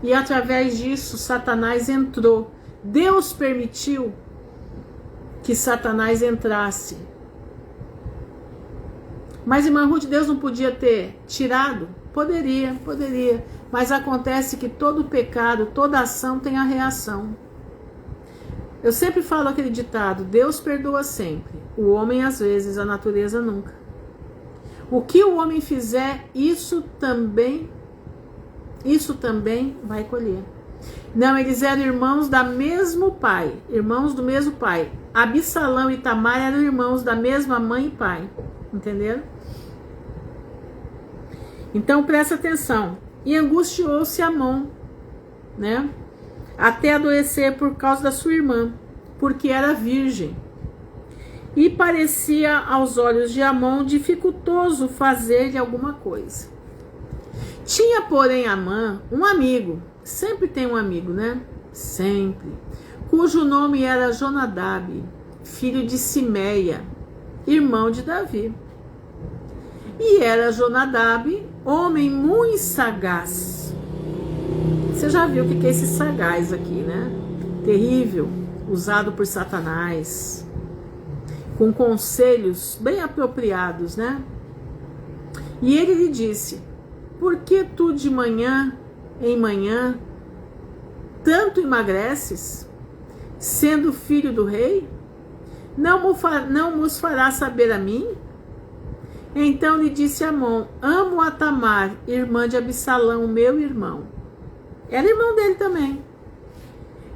E através disso, Satanás entrou. Deus permitiu que Satanás entrasse. Mas, irmã Ruth, Deus não podia ter tirado? Poderia. Mas acontece que todo pecado, toda ação tem a reação. Eu sempre falo aquele ditado, Deus perdoa sempre, o homem às vezes, a natureza nunca. O que o homem fizer, isso também vai colher. Não, eles eram irmãos do mesmo pai. Absalão e Tamar eram irmãos da mesma mãe e pai. Entenderam? Então presta atenção. E angustiou-se Amon, né? Até adoecer por causa da sua irmã, porque era virgem. E parecia aos olhos de Amon dificultoso fazer-lhe alguma coisa. Tinha, porém, Amon um amigo, sempre tem um amigo, né? Sempre. Cujo nome era Jonadab, filho de Simeia, irmão de Davi. E era Jonadab, homem muito sagaz. Você já viu o que é esse sagaz aqui, né? Terrível, usado por Satanás, com conselhos bem apropriados, né? E ele lhe disse: por que tu de manhã em manhã tanto emagreces, sendo filho do rei? Não nos fará saber a mim? Então lhe disse Amon: amo a Tamar, irmã de Absalão, meu irmão. Era irmão dele também.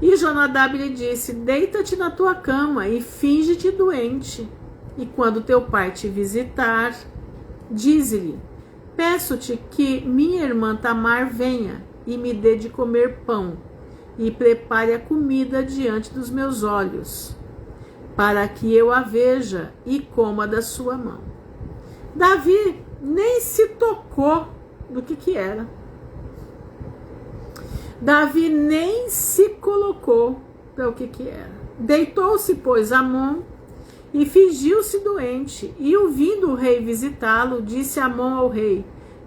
E Jonadab lhe disse: deita-te na tua cama e finge-te doente. E quando teu pai te visitar, dize-lhe: peço-te que minha irmã Tamar venha e me dê de comer pão e prepare a comida diante dos meus olhos, para que eu a veja e coma da sua mão. Davi nem se tocou do que era. Davi nem se colocou para o que era. Deitou-se, pois, Amon e fingiu-se doente. E, ouvindo o rei visitá-lo, disse Amon ao rei: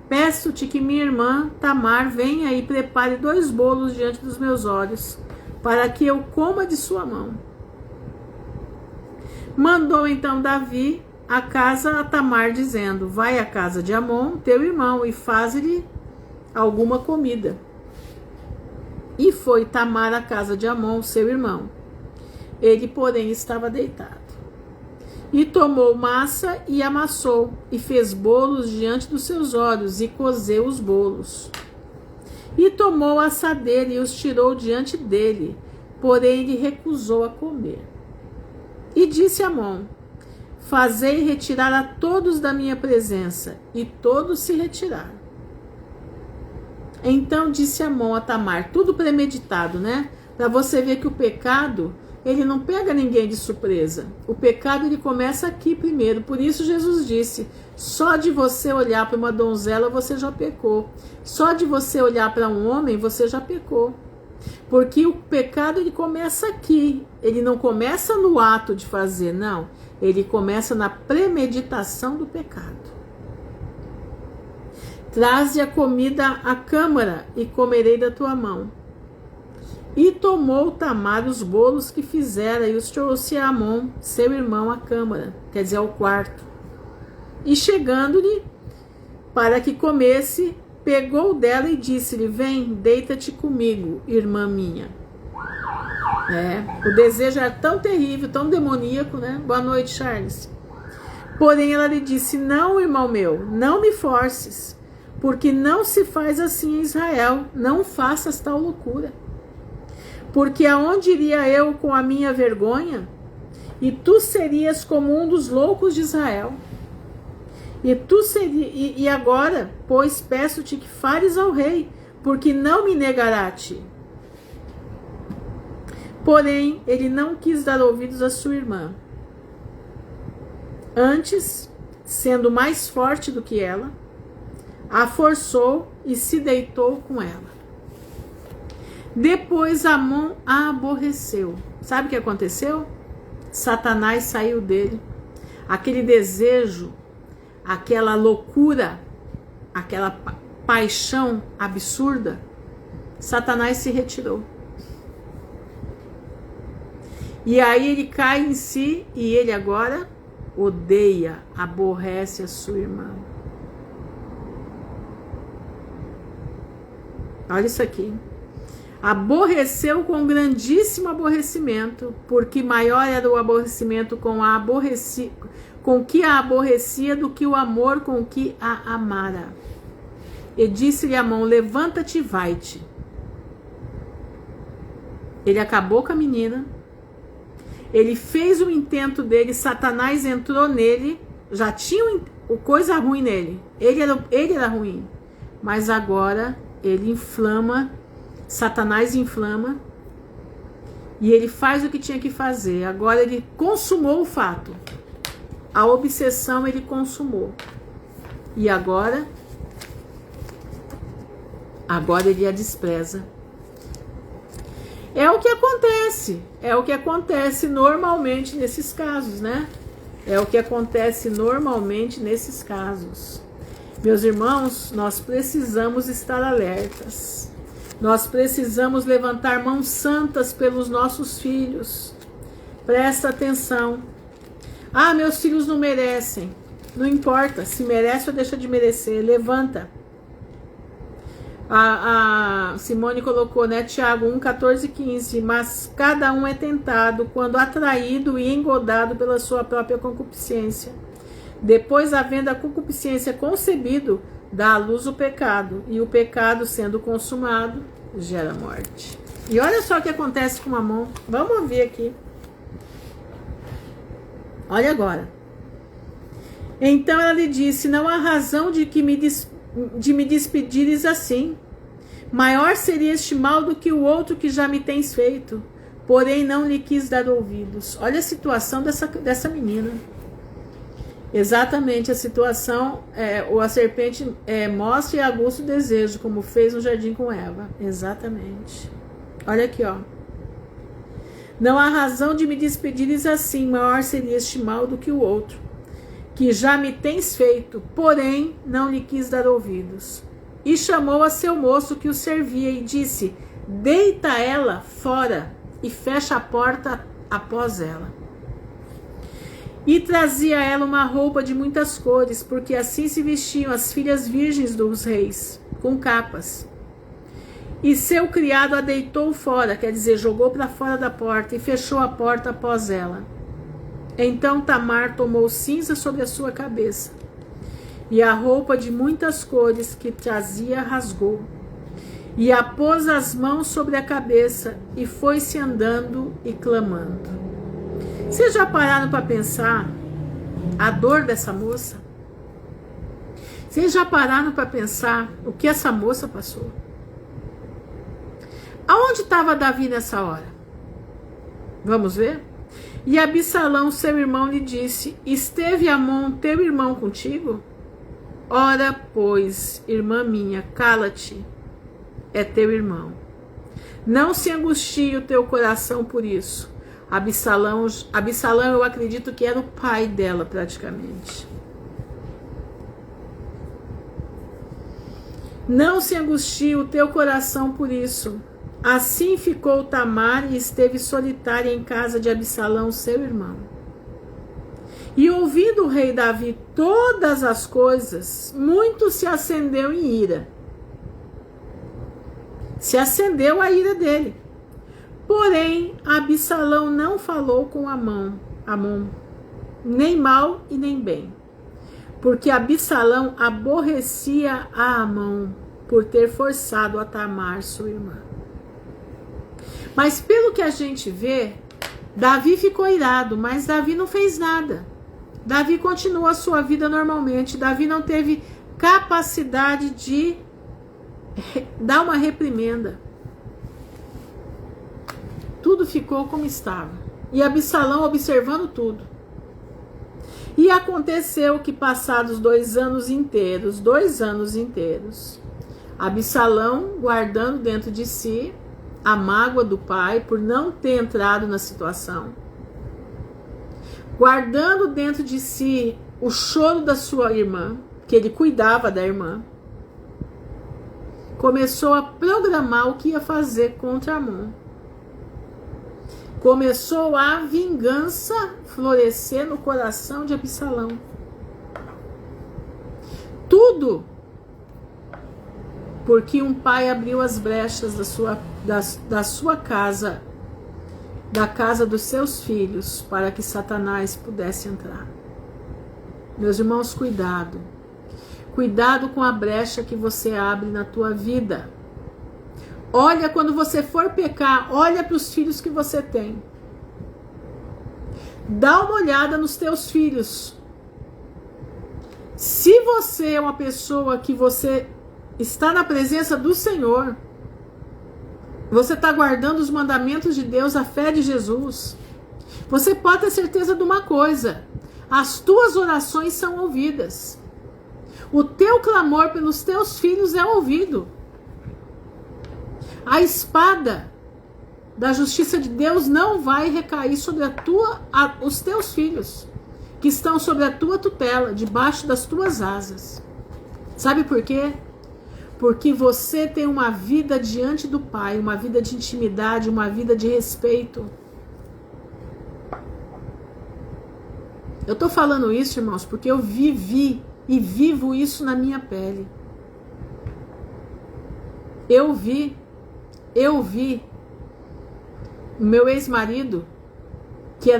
peço-te que minha irmã Tamar venha e prepare 2 bolos diante dos meus olhos, para que eu coma de sua mão. Mandou então Davi a casa a Tamar, dizendo: vai à casa de Amon, teu irmão, e faze-lhe alguma comida. E foi Tamar à casa de Amon, seu irmão. Ele, porém, estava deitado. E tomou massa e amassou, e fez bolos diante dos seus olhos, e cozeu os bolos. E tomou a assadeira e os tirou diante dele, porém ele recusou a comer. E disse a Amon: fazei retirar a todos da minha presença. E todos se retiraram. Então disse Amon a Tamar, tudo premeditado, né? Para você ver que o pecado, ele não pega ninguém de surpresa. O pecado, ele começa aqui primeiro. Por isso Jesus disse: só de você olhar para uma donzela, você já pecou. Só de você olhar para um homem, você já pecou. Porque o pecado, ele começa aqui. Ele não começa no ato de fazer, não. Ele começa na premeditação do pecado. Traze a comida à câmara e comerei da tua mão. E tomou Tamar os bolos que fizera e os trouxe a Amon, seu irmão, à câmara, quer dizer, ao quarto. E chegando-lhe para que comesse, pegou dela e disse-lhe: vem, deita-te comigo, irmã minha. O desejo era tão terrível, tão demoníaco, né? Boa noite, Charles. Porém ela lhe disse: não, irmão meu, não me forces, porque não se faz assim em Israel, não faças tal loucura. Porque aonde iria eu com a minha vergonha? E tu serias como um dos loucos de Israel. E agora, pois, peço-te que fares ao rei, porque não me negará a ti. Porém, ele não quis dar ouvidos à sua irmã. Antes, sendo mais forte do que ela, a forçou e se deitou com ela. Depois Amon a aborreceu. Sabe o que aconteceu? Satanás saiu dele. Aquele desejo, aquela loucura, aquela paixão absurda, Satanás se retirou. E aí ele cai em si e ele agora odeia, aborrece a sua irmã. Olha isso aqui. Aborreceu com grandíssimo aborrecimento, porque maior era o aborrecimento com que a aborrecia do que o amor com que a amara. E disse-lhe Amon: levanta-te e vai-te. Ele acabou com a menina. Ele fez o intento dele, Satanás entrou nele, já tinha coisa ruim nele. Ele era ruim, mas agora ele inflama. Satanás inflama e ele faz o que tinha que fazer. Agora ele consumou o fato. A obsessão ele consumou. E agora ele a despreza. É o que acontece. É o que acontece normalmente nesses casos, né? É o que acontece normalmente nesses casos. Meus irmãos, nós precisamos estar alertas. Nós precisamos levantar mãos santas pelos nossos filhos. Presta atenção. Ah, meus filhos não merecem. Não importa, se merece ou deixa de merecer. Levanta. A Simone colocou, né, Tiago 1, 14 e 15. Mas cada um é tentado quando atraído e engodado pela sua própria concupiscência. Depois, havendo a concupiscência concebido, dá à luz o pecado, e o pecado, sendo consumado, gera morte. E olha só o que acontece com Amon. Vamos ouvir aqui. Olha agora. Então ela lhe disse: não há razão de me despedires assim. Maior seria este mal do que o outro que já me tens feito. Porém não lhe quis dar ouvidos. Olha a situação dessa menina. Exatamente a situação, a serpente mostra e aguça o desejo, como fez no jardim com Eva. Exatamente. Olha aqui, ó. Não há razão de me despedires assim, maior seria este mal do que o outro, que já me tens feito, porém não lhe quis dar ouvidos. E chamou a seu moço que o servia e disse: deita ela fora e fecha a porta após ela. E trazia a ela uma roupa de muitas cores, porque assim se vestiam as filhas virgens dos reis, com capas. E seu criado a deitou fora, quer dizer, jogou para fora da porta e fechou a porta após ela. Então Tamar tomou cinza sobre a sua cabeça, e a roupa de muitas cores que trazia rasgou, e a pôs as mãos sobre a cabeça, e foi-se andando e clamando. Vocês já pararam para pensar a dor dessa moça? Vocês já pararam para pensar o que essa moça passou? Aonde estava Davi nessa hora? Vamos ver? E Absalão, seu irmão, lhe disse: esteve Amon, teu irmão, contigo? Ora, pois, irmã minha, cala-te, é teu irmão. Não se angustie o teu coração por isso. Absalão, eu acredito que era o pai dela, praticamente. Não se angustie o teu coração por isso. Assim ficou Tamar e esteve solitária em casa de Absalão, seu irmão. E ouvindo o rei Davi todas as coisas, muito se acendeu em ira. Se acendeu a ira dele. Porém, Absalão não falou com Amon, nem mal e nem bem, porque Absalão aborrecia a Amon por ter forçado a Tamar, sua irmã. Mas pelo que a gente vê, Davi ficou irado, mas Davi não fez nada. Davi continuou a sua vida normalmente. Davi não teve capacidade de dar uma reprimenda. Tudo ficou como estava. E Absalão observando tudo. E aconteceu que passados 2 anos inteiros, Absalão, guardando dentro de si a mágoa do pai por não ter entrado na situação, guardando dentro de si o choro da sua irmã, que ele cuidava da irmã, começou a programar o que ia fazer contra Amon. Começou a vingança florescer no coração de Absalão. Tudo porque um pai abriu as brechas da sua casa, da casa dos seus filhos, para que Satanás pudesse entrar. Meus irmãos, cuidado. Cuidado com a brecha que você abre na tua vida. Olha, quando você for pecar, olha para os filhos que você tem. Dá uma olhada nos teus filhos. Se você é uma pessoa que você está na presença do Senhor, você está guardando os mandamentos de Deus, a fé de Jesus, você pode ter certeza de uma coisa: as tuas orações são ouvidas. O teu clamor pelos teus filhos é ouvido. A espada da justiça de Deus não vai recair sobre os teus filhos, que estão sobre a tua tutela, debaixo das tuas asas. Sabe por quê? Porque você tem uma vida diante do Pai, uma vida de intimidade, uma vida de respeito. Eu estou falando isso, irmãos, porque eu vivi e vivo isso na minha pele. Eu vi o meu ex-marido, que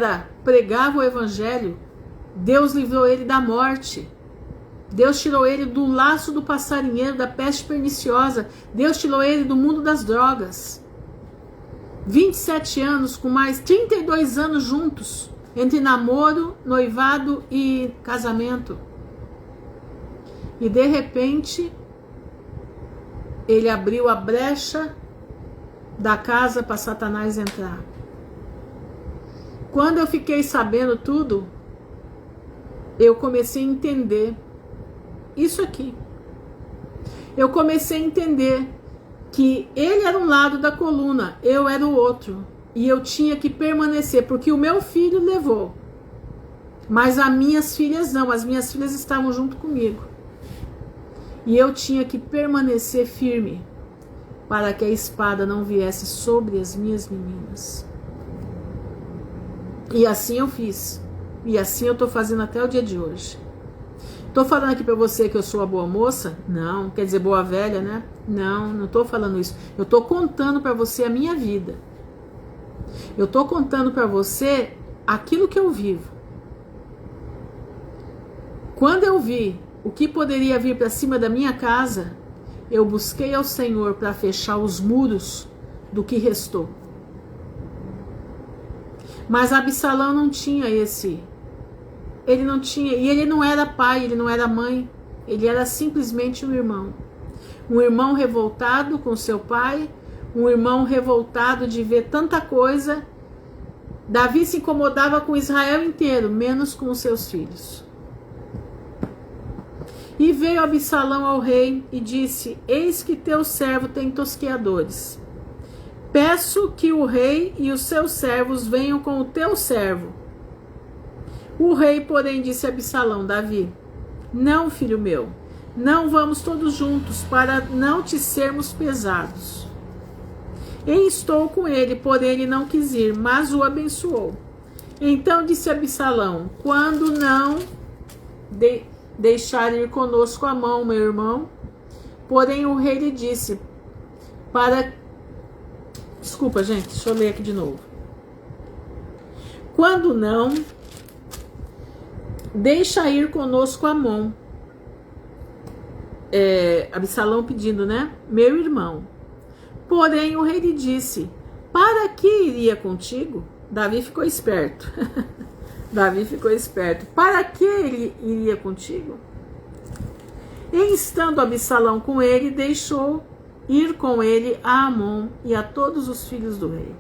pregava o evangelho, Deus livrou ele da morte. Deus tirou ele do laço do passarinheiro, da peste perniciosa. Deus tirou ele do mundo das drogas. 27 anos, com mais 32 anos juntos, entre namoro, noivado e casamento. E de repente, ele abriu a brecha da casa para Satanás entrar. Quando eu fiquei sabendo tudo, eu comecei a entender isso aqui. Eu comecei a entender que ele era um lado da coluna, eu era o outro. E eu tinha que permanecer, porque o meu filho levou. Mas as minhas filhas não, as minhas filhas estavam junto comigo. E eu tinha que permanecer firme, para que a espada não viesse sobre as minhas meninas. E assim eu fiz. E assim eu estou fazendo até o dia de hoje. Estou falando aqui para você que eu sou a boa moça? Não. Quer dizer, boa velha, né? Não, não estou falando isso. Eu estou contando para você a minha vida. Eu estou contando para você aquilo que eu vivo. Quando eu vi o que poderia vir para cima da minha casa, eu busquei ao Senhor para fechar os muros do que restou. Mas Absalão não tinha esse. Ele não tinha, e ele não era pai, ele não era mãe, ele era simplesmente um irmão. Um irmão revoltado com seu pai, um irmão revoltado de ver tanta coisa. Davi se incomodava com Israel inteiro, menos com os seus filhos. E veio Absalão ao rei e disse: eis que teu servo tem tosqueadores. Peço que o rei e os seus servos venham com o teu servo. O rei, porém, disse a Absalão: Davi, não, filho meu, não vamos todos juntos, para não te sermos pesados. E estou com ele, porém ele não quis ir, mas o abençoou. Então disse Absalão: quando não deixar ir conosco a mão, meu irmão? Porém o rei lhe disse: Desculpa, gente, deixa eu ler aqui de novo. Quando não deixa ir conosco a mão. Absalão pedindo, né? Meu irmão. Porém o rei lhe disse: para que iria contigo? Davi ficou esperto. Davi ficou esperto. Para que ele iria contigo? E estando Absalão com ele, deixou ir com ele a Amon e a todos os filhos do rei.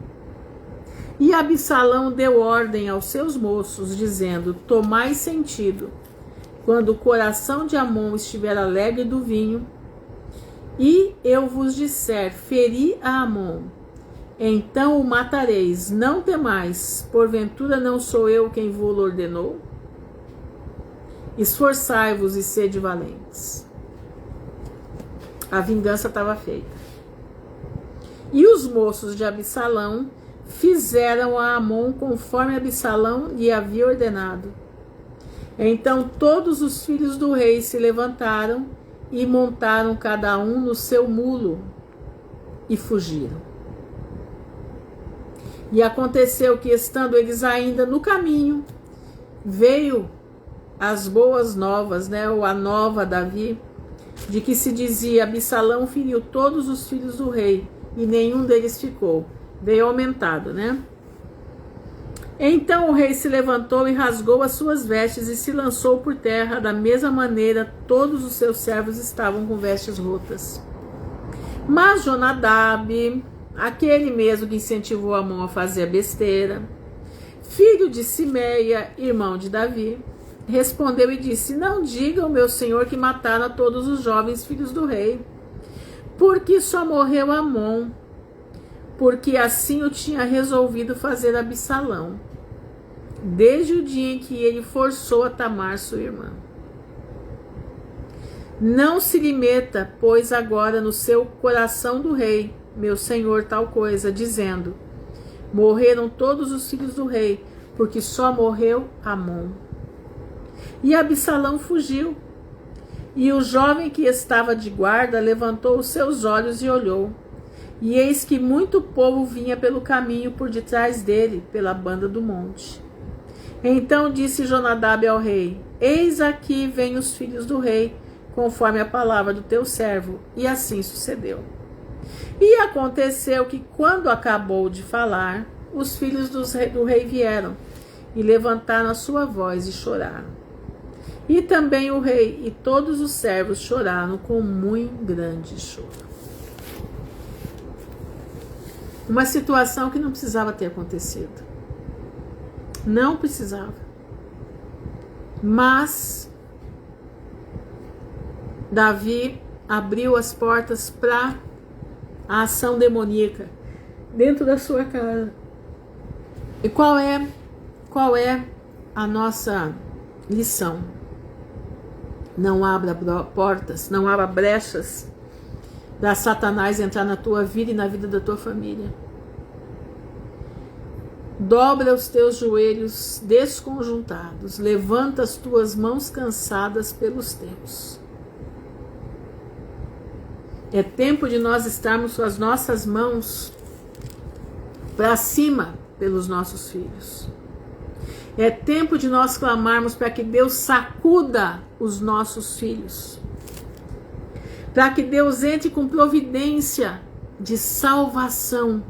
E Absalão deu ordem aos seus moços, dizendo: tomai sentido, quando o coração de Amon estiver alegre do vinho, e eu vos disser: feri a Amon, então o matareis, não temais, porventura não sou eu quem vos ordenou? Esforçai-vos e sede valentes. A vingança estava feita. E os moços de Absalão fizeram a Amon conforme Absalão lhe havia ordenado. Então todos os filhos do rei se levantaram e montaram cada um no seu mulo e fugiram. E aconteceu que, estando eles ainda no caminho, veio as boas novas, né, ou a nova Davi, de que se dizia: Absalão feriu todos os filhos do rei e nenhum deles ficou. Veio aumentado, né? Então o rei se levantou e rasgou as suas vestes e se lançou por terra. Da mesma maneira, todos os seus servos estavam com vestes rotas. Mas Jonadab, aquele mesmo que incentivou Amon a fazer a besteira, filho de Simeia, irmão de Davi, respondeu e disse: não diga ao meu senhor que mataram a todos os jovens filhos do rei, porque só morreu Amon, porque assim o tinha resolvido fazer Absalão, desde o dia em que ele forçou a Tamar, sua irmã. Não se lhe meta, pois, agora no seu coração do rei, meu senhor, tal coisa, dizendo: morreram todos os filhos do rei, porque só morreu Amon. E Absalão fugiu. E o jovem que estava de guarda levantou os seus olhos e olhou. E eis que muito povo vinha pelo caminho por detrás dele, pela banda do monte. Então disse Jonadab ao rei: eis aqui vêm os filhos do rei, conforme a palavra do teu servo. E assim sucedeu. E aconteceu que, quando acabou de falar, os filhos do rei vieram e levantaram a sua voz e choraram. E também o rei e todos os servos choraram com muito grande choro. Uma situação que não precisava ter acontecido. Não precisava. Mas Davi abriu as portas para a ação demoníaca dentro da sua casa. E qual é a nossa lição? Não abra portas, não abra brechas para Satanás entrar na tua vida e na vida da tua família. Dobra os teus joelhos desconjuntados, levanta as tuas mãos cansadas pelos teus. É tempo de nós estarmos com as nossas mãos para cima pelos nossos filhos. É tempo de nós clamarmos para que Deus sacuda os nossos filhos. Para que Deus entre com providência de salvação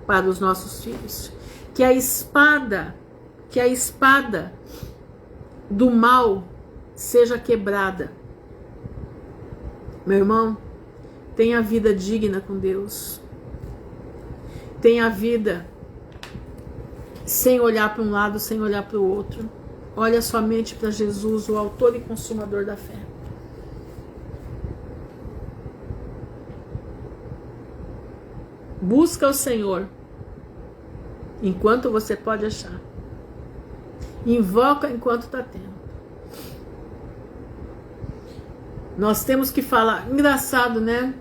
para os nossos filhos. Que a espada do mal seja quebrada. Meu irmão, tenha vida digna com Deus. Tenha vida sem olhar para um lado, sem olhar para o outro. Olha somente para Jesus, o autor e consumador da fé. Busca o Senhor enquanto você pode achar. Invoca enquanto está tendo. Nós temos que falar. Engraçado, né?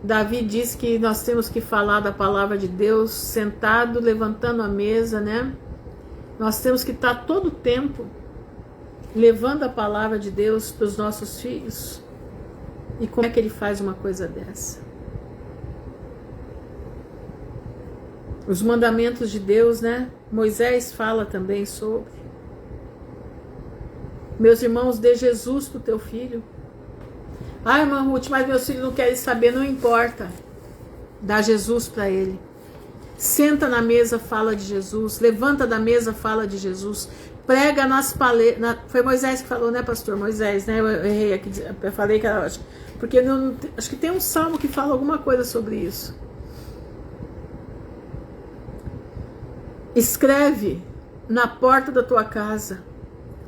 Davi diz que nós temos que falar da palavra de Deus sentado, levantando a mesa, né? Nós temos que estar todo o tempo levando a palavra de Deus para os nossos filhos. E como é que ele faz uma coisa dessa? Os mandamentos de Deus, né? Moisés fala também sobre. Meus irmãos, dê Jesus para o teu filho. Ah, irmã Ruth, mas meus filhos não querem saber, não importa. Dá Jesus para ele. Senta na mesa, fala de Jesus. Levanta da mesa, fala de Jesus. Prega nas paletas. Foi Moisés que falou, né, pastor? Moisés, né? Eu errei aqui, eu falei que era. Porque não, acho que tem um salmo que fala alguma coisa sobre isso. Escreve na porta da tua casa.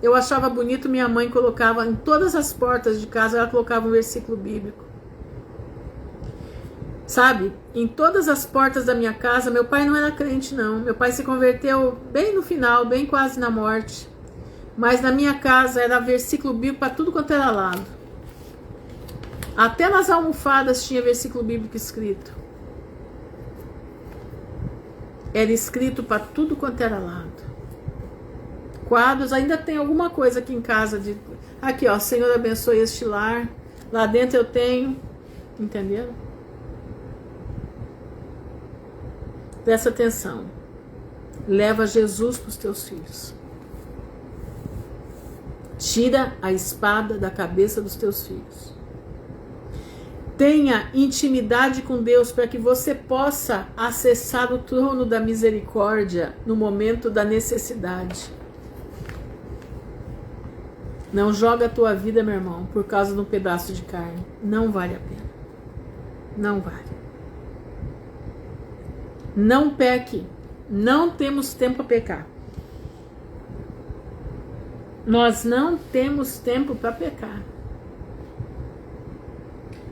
Eu achava bonito, minha mãe colocava em todas as portas de casa, ela colocava um versículo bíblico. Sabe? Em todas as portas da minha casa, meu pai não era crente não. Meu pai se converteu bem no final, bem quase na morte. Mas na minha casa era versículo bíblico para tudo quanto era lado. Até nas almofadas tinha versículo bíblico escrito. Era escrito para tudo quanto era lado. Quadros, ainda tem alguma coisa aqui em casa. Aqui, ó, Senhor abençoe este lar. Lá dentro eu tenho. Entenderam? Presta atenção. Leva Jesus para os teus filhos. Tira a espada da cabeça dos teus filhos. Tenha intimidade com Deus para que você possa acessar o trono da misericórdia no momento da necessidade. Não joga a tua vida, meu irmão, por causa de um pedaço de carne. Não vale a pena. Não vale. Não peque. Não temos tempo para pecar. Nós não temos tempo para pecar.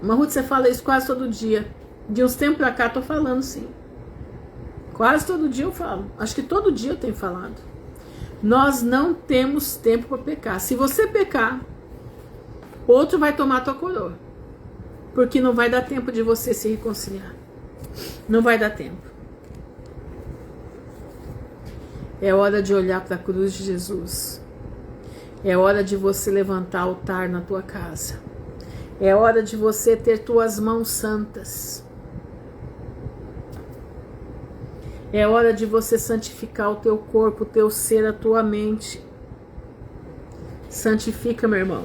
Ruth, você fala isso quase todo dia. De uns tempos para cá, estou falando sim. Quase todo dia eu falo. Acho que todo dia eu tenho falado. Nós não temos tempo para pecar. Se você pecar, outro vai tomar tua coroa. Porque não vai dar tempo de você se reconciliar. Não vai dar tempo. É hora de olhar para a cruz de Jesus. É hora de você levantar altar na tua casa. É hora de você ter tuas mãos santas. É hora de você santificar o teu corpo, o teu ser, a tua mente. Santifica, meu irmão.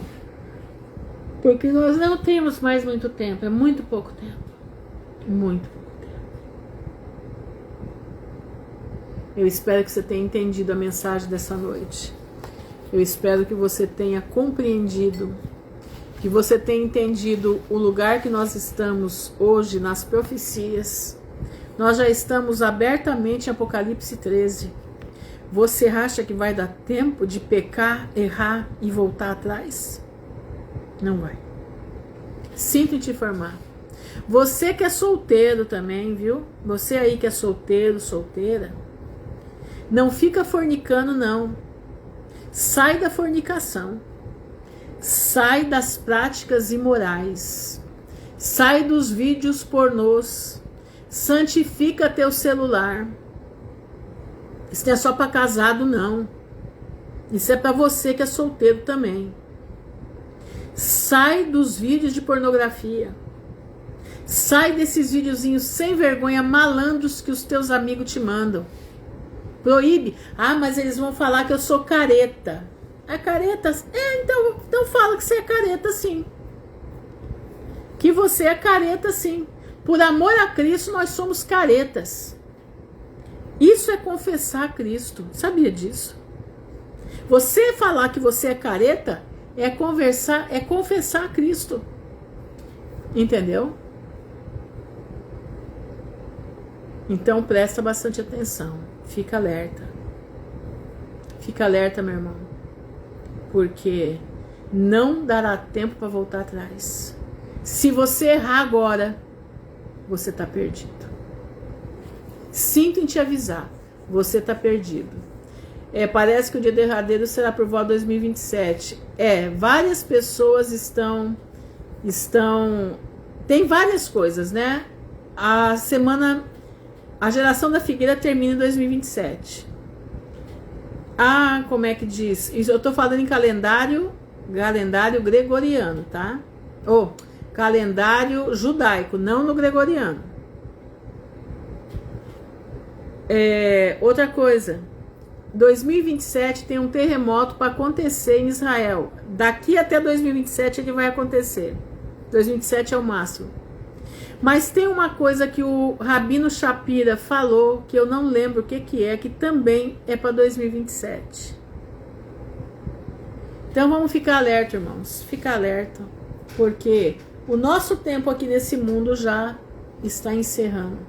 Porque nós não temos mais muito tempo, é muito pouco tempo. Muito pouco tempo. Eu espero que você tenha entendido a mensagem dessa noite. Eu espero que você tenha compreendido, que você tenha entendido o lugar que nós estamos hoje nas profecias. Nós já estamos abertamente em Apocalipse 13. Você acha que vai dar tempo de pecar, errar e voltar atrás? Não vai. Sinto em te informar. Você que é solteiro também, viu? Você aí que é solteiro, solteira, não fica fornicando, não. Sai da fornicação. Sai das práticas imorais. Sai dos vídeos pornôs. Santifica teu celular. Isso não é só para casado, não. Isso é para você que é solteiro também. Sai dos vídeos de pornografia. Sai desses videozinhos sem vergonha, malandros que os teus amigos te mandam. Proíbe. Ah, mas eles vão falar que eu sou careta. É careta? Então fala que você é careta, sim. Que você é careta, sim. Por amor a Cristo, nós somos caretas. Isso é confessar Cristo. Sabia disso? Você falar que você é careta é confessar Cristo. Entendeu? Então presta bastante atenção. Fica alerta. Fica alerta, meu irmão. Porque não dará tempo para voltar atrás. Se você errar agora, você está perdido. Sinto em te avisar, você está perdido. Parece que o dia derradeiro será por volta de 2027. Várias pessoas estão... Tem várias coisas, né? A geração da figueira termina em 2027. Como é que diz? Isso eu estou falando em calendário gregoriano, tá? Calendário judaico, não no gregoriano. Outra coisa, 2027 tem um terremoto para acontecer em Israel. Daqui até 2027 ele vai acontecer. 2027 é o máximo. Mas tem uma coisa que o Rabino Shapira falou, que eu não lembro o que é, que também é para 2027. Então vamos ficar alerta, irmãos. Fica alerta, porque o nosso tempo aqui nesse mundo já está encerrando.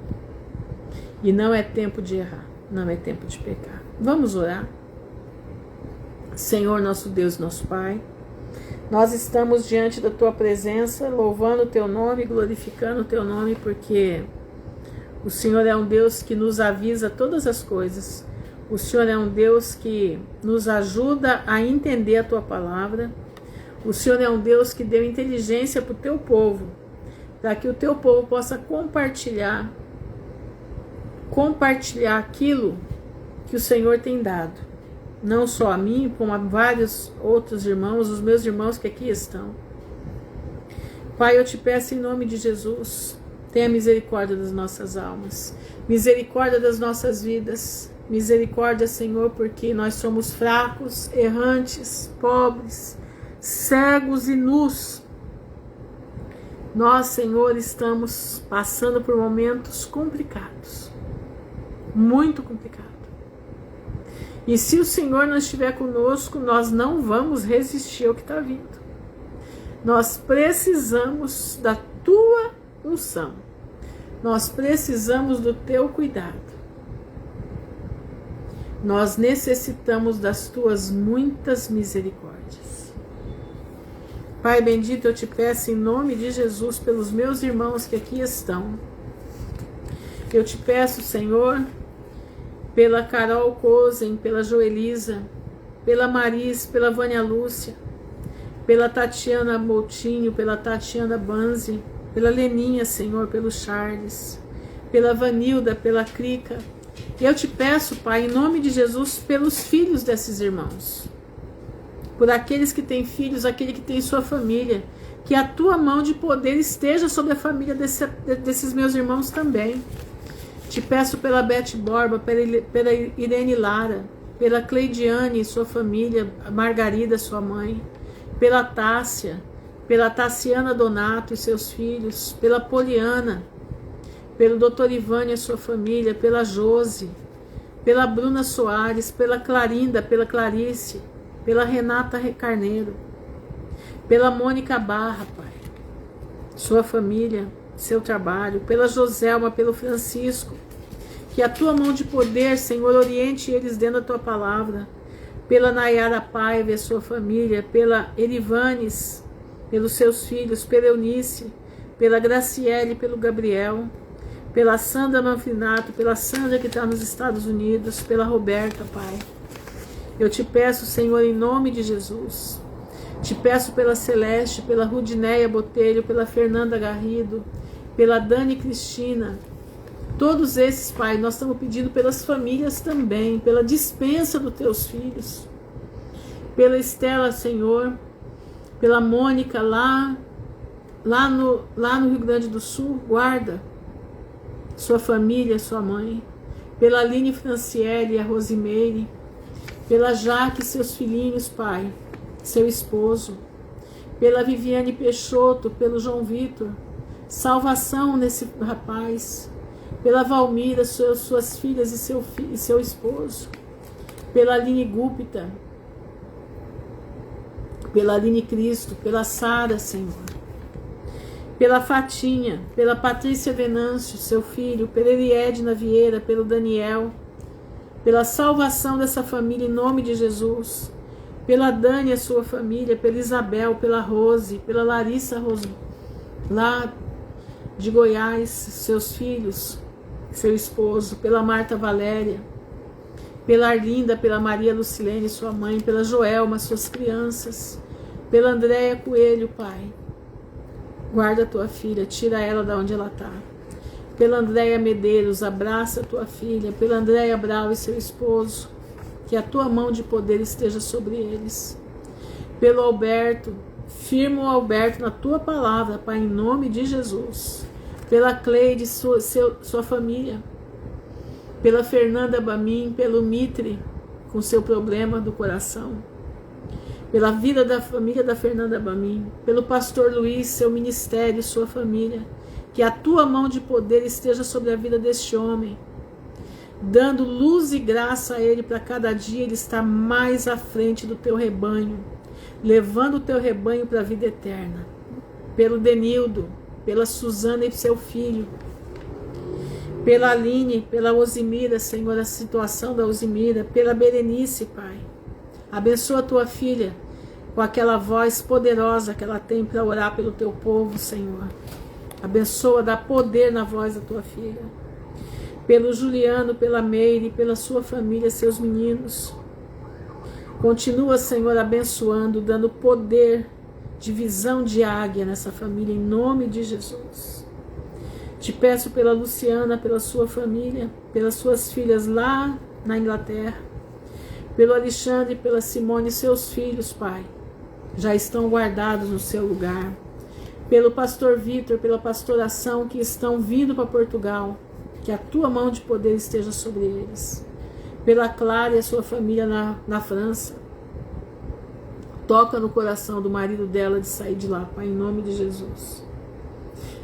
E não é tempo de errar, não é tempo de pecar. Vamos orar. Senhor, nosso Deus, nosso Pai, nós estamos diante da Tua presença, louvando o Teu nome, glorificando o Teu nome, porque o Senhor é um Deus que nos avisa todas as coisas. O Senhor é um Deus que nos ajuda a entender a Tua palavra. O Senhor é um Deus que deu inteligência para o Teu povo, para que o Teu povo possa compartilhar aquilo que o Senhor tem dado. Não só a mim, como a vários outros irmãos, os meus irmãos que aqui estão. Pai, eu te peço em nome de Jesus, tenha misericórdia das nossas almas, misericórdia das nossas vidas, misericórdia, Senhor, porque nós somos fracos, errantes, pobres, cegos e nus. Nós, Senhor, estamos passando por momentos complicados, muito complicados. E se o Senhor não estiver conosco, nós não vamos resistir ao que está vindo. Nós precisamos da Tua unção. Nós precisamos do Teu cuidado. Nós necessitamos das Tuas muitas misericórdias. Pai bendito, eu te peço em nome de Jesus pelos meus irmãos que aqui estão. Eu te peço, Senhor, pela Carol Cozen, pela Joelisa, pela Maris, pela Vânia Lúcia, pela Tatiana Moutinho, pela Tatiana Banzi, pela Leninha, Senhor, pelo Charles, pela Vanilda, pela Crica. Eu te peço, Pai, em nome de Jesus, pelos filhos desses irmãos, por aqueles que têm filhos, aquele que tem sua família, que a Tua mão de poder esteja sobre a família desses meus irmãos também. Te peço pela Beth Borba, pela Irene Lara, pela Cleidiane e sua família, a Margarida, sua mãe, pela Tássia, pela Tassiana Donato e seus filhos, pela Poliana, pelo Dr. Ivane e a sua família, pela Josi, pela Bruna Soares, pela Clarinda, pela Clarice, pela Renata Carneiro, pela Mônica Barra, Pai, sua família, seu trabalho, pela Joselma, pelo Francisco, que a tua mão de poder, Senhor, oriente eles dentro da tua palavra, pela Nayara Paiva e a sua família, pela Erivanes, pelos seus filhos, pela Eunice, pela Graciele, pelo Gabriel, pela Sandra Manfrinato, pela Sandra que está nos Estados Unidos, pela Roberta, Pai. Eu te peço, Senhor, em nome de Jesus, te peço pela Celeste, pela Rudinéia Botelho, pela Fernanda Garrido, pela Dani Cristina, todos esses, Pai, nós estamos pedindo pelas famílias também, pela dispensa dos teus filhos, pela Estela, Senhor, pela Mônica lá no Rio Grande do Sul, guarda sua família, sua mãe, pela Aline Franciele e a Rosimeire, pela Jaque e seus filhinhos, Pai, seu esposo, pela Viviane Peixoto, pelo João Vitor, salvação nesse rapaz, pela Valmira, suas filhas e seu esposo, pela Aline Gupta, pela Aline Cristo, pela Sara, Senhor, pela Fatinha, pela Patrícia Venâncio, seu filho, pela Eliedna Vieira, pelo Daniel, pela salvação dessa família em nome de Jesus, pela Dani e a sua família, pela Isabel, pela Rose, pela Larissa Rose, lá de Goiás, seus filhos, seu esposo, pela Marta Valéria, pela Arlinda, pela Maria Lucilene, sua mãe, pela Joelma, suas crianças, pela Andréia Coelho, Pai. Guarda a tua filha, tira ela de onde ela está. Pela Andréia Medeiros, abraça a tua filha. Pela Andréia Brau e seu esposo, que a tua mão de poder esteja sobre eles. Pelo Alberto, firma o Alberto na tua palavra, Pai, em nome de Jesus. Pela Cleide, sua família. Pela Fernanda Bamin, pelo Mitre, com seu problema do coração. Pela vida da família da Fernanda Bamin, pelo pastor Luiz, seu ministério, sua família, que a tua mão de poder esteja sobre a vida deste homem, dando luz e graça a ele para cada dia ele estar mais à frente do teu rebanho, levando o teu rebanho para a vida eterna. Pelo Denildo, pela Suzana e seu filho, pela Aline, pela Osimira, Senhor, a situação da Osimira, pela Berenice, Pai. Abençoa a tua filha com aquela voz poderosa que ela tem para orar pelo teu povo, Senhor. Abençoa, dá poder na voz da tua filha. Pelo Juliano, pela Meire, pela sua família, seus meninos. Continua, Senhor, abençoando, dando poder de visão de águia nessa família, em nome de Jesus. Te peço pela Luciana, pela sua família, pelas suas filhas lá na Inglaterra, pelo Alexandre, pela Simone e seus filhos, Pai, já estão guardados no seu lugar. Pelo pastor Vitor, pela pastoração que estão vindo para Portugal, que a tua mão de poder esteja sobre eles. Pela Clara e a sua família na França. Toca no coração do marido dela de sair de lá, Pai, em nome de Jesus.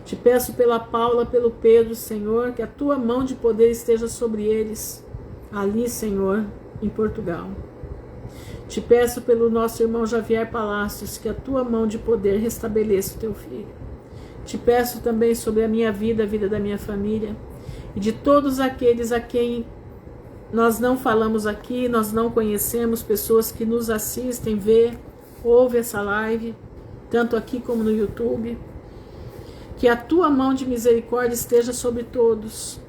Te peço pela Paula, pelo Pedro, Senhor, que a tua mão de poder esteja sobre eles, ali, Senhor, em Portugal. Te peço pelo nosso irmão Javier Palácios, que a tua mão de poder restabeleça o teu filho. Te peço também sobre a minha vida, a vida da minha família, e de todos aqueles a quem nós não falamos aqui, nós não conhecemos, pessoas que nos assistem, vê, ouve essa live, tanto aqui como no YouTube. Que a tua mão de misericórdia esteja sobre todos.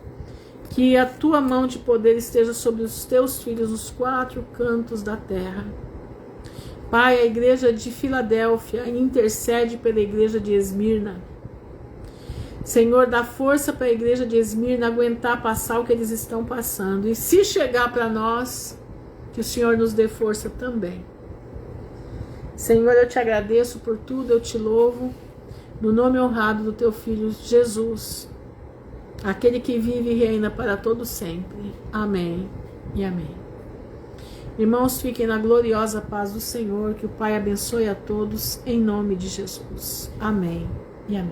Que a tua mão de poder esteja sobre os teus filhos nos 4 cantos da terra. Pai, a igreja de Filadélfia intercede pela igreja de Esmirna. Senhor, dá força para a igreja de Esmirna aguentar passar o que eles estão passando. E se chegar para nós, que o Senhor nos dê força também. Senhor, eu te agradeço por tudo, eu te louvo. No nome honrado do teu Filho Jesus, aquele que vive e reina para todo sempre. Amém e amém. Irmãos, fiquem na gloriosa paz do Senhor, que o Pai abençoe a todos, em nome de Jesus. Amém e amém.